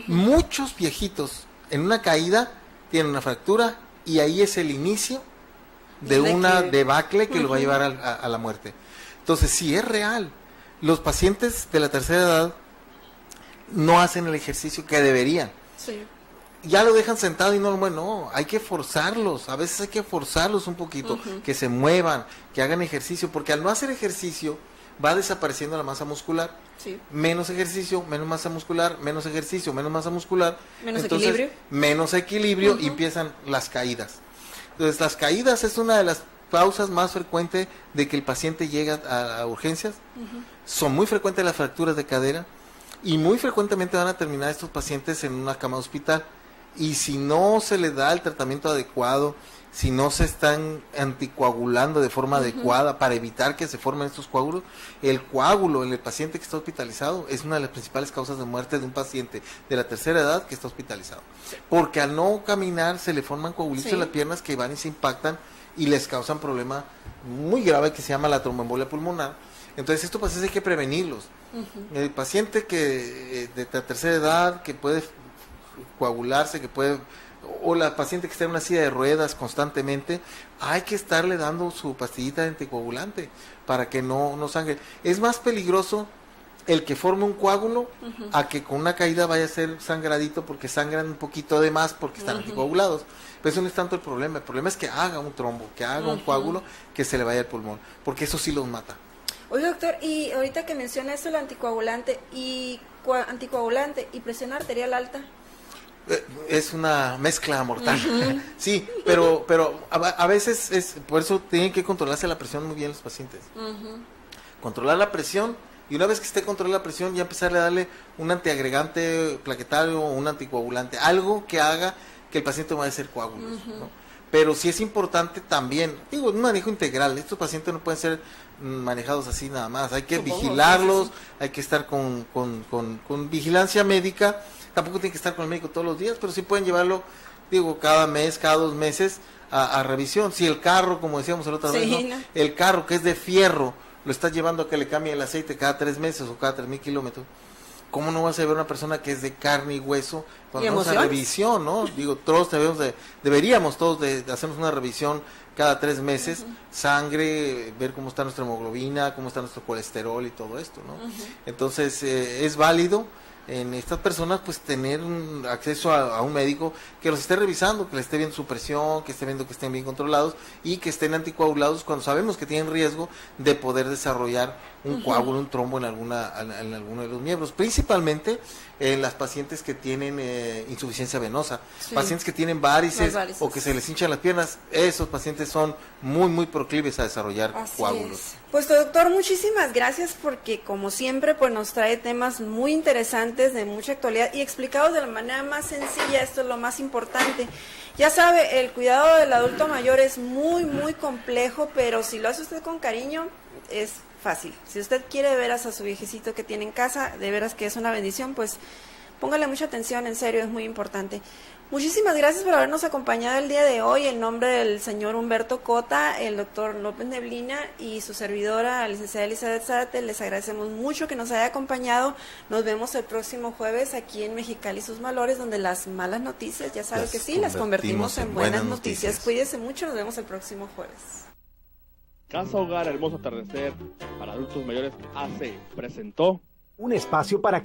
Muchos viejitos en una caída tienen una fractura y ahí es el inicio de una debacle que lo va a llevar a la muerte. Entonces, sí es real. Los pacientes de la tercera edad no hacen el ejercicio que deberían. Sí. Ya lo dejan sentado y no, hay que forzarlos, a veces hay que forzarlos un poquito, que se muevan, que hagan ejercicio, porque al no hacer ejercicio va desapareciendo la masa muscular. Sí. Menos ejercicio, menos masa muscular, menos ejercicio, menos masa muscular. Menos equilibrio. Menos equilibrio y empiezan las caídas. Entonces, las caídas es una de las causas más frecuentes de que el paciente llega a urgencias. Son muy frecuentes las fracturas de cadera y muy frecuentemente van a terminar estos pacientes en una cama de hospital. Y si no se le da el tratamiento adecuado, si no se están anticoagulando de forma adecuada para evitar que se formen estos coágulos, el coágulo en el paciente que está hospitalizado es una de las principales causas de muerte de un paciente de la tercera edad que está hospitalizado. Porque al no caminar se le forman coagulitos en las piernas que van y se impactan y les causan problema muy grave que se llama la tromboembolia pulmonar. Entonces estos pacientes hay que prevenirlos. El paciente que de la tercera edad que puede coagularse, que puede, o la paciente que está en una silla de ruedas constantemente, hay que estarle dando su pastillita de anticoagulante para que no sangre. Es más peligroso el que forme un coágulo a que con una caída vaya a ser sangradito porque sangran un poquito de más porque están anticoagulados. Pero eso no es tanto el problema es que haga un trombo, que haga un coágulo que se le vaya al pulmón, porque eso sí los mata. Oye, doctor, y ahorita que menciona eso, el anticoagulante y presión arterial alta. Es una mezcla mortal. Sí, pero a veces es por eso tienen que controlarse la presión muy bien los pacientes. Controlar la presión y una vez que esté controlada la presión ya empezarle a darle un antiagregante plaquetario o un anticoagulante, algo que haga que el paciente vaya a hacer coágulos, ¿no? Pero sí es importante también, un manejo integral. Estos pacientes no pueden ser manejados así nada más, hay que vigilarlos, hay que estar con vigilancia médica. Tampoco tiene que estar con el médico todos los días, pero sí pueden llevarlo, cada mes, cada 2 meses a revisión. Si el carro, como decíamos la otra vez, ¿no? El carro que es de fierro, lo está llevando a que le cambie el aceite cada 3 meses o cada 3,000 kilómetros, ¿cómo no vas a ver una persona que es de carne y hueso cuando vamos a revisión, ¿no? Todos deberíamos todos de hacernos una revisión cada 3 meses, sangre, ver cómo está nuestra hemoglobina, cómo está nuestro colesterol y todo esto, ¿no? Entonces, es válido en estas personas pues tener acceso a un médico que los esté revisando, que le esté viendo su presión, que esté viendo que estén bien controlados y que estén anticoagulados cuando sabemos que tienen riesgo de poder desarrollar un coágulo, un trombo en alguno de los miembros, principalmente en las pacientes que tienen insuficiencia venosa, pacientes que tienen varices o que se les hinchan las piernas, esos pacientes son muy proclives a desarrollar coágulos. Pues doctor, muchísimas gracias porque como siempre pues nos trae temas muy interesantes de mucha actualidad y explicados de la manera más sencilla. Esto es lo más importante. Ya sabe, el cuidado del adulto mayor es muy complejo, pero si lo hace usted con cariño es fácil. Si usted quiere de veras a su viejecito que tiene en casa, de veras que es una bendición, pues póngale mucha atención, en serio, es muy importante. Muchísimas gracias por habernos acompañado el día de hoy. En nombre del señor Humberto Cota, el doctor López Neblina y su servidora, la licenciada Elizabeth Zárate, les agradecemos mucho que nos haya acompañado. Nos vemos el próximo jueves aquí en Mexicali y sus valores, donde las malas noticias, ya sabe que sí, las convertimos en buenas noticias. Cuídese mucho, nos vemos el próximo jueves. Casa Hogar Hermoso Atardecer para adultos mayores AC presentó un espacio para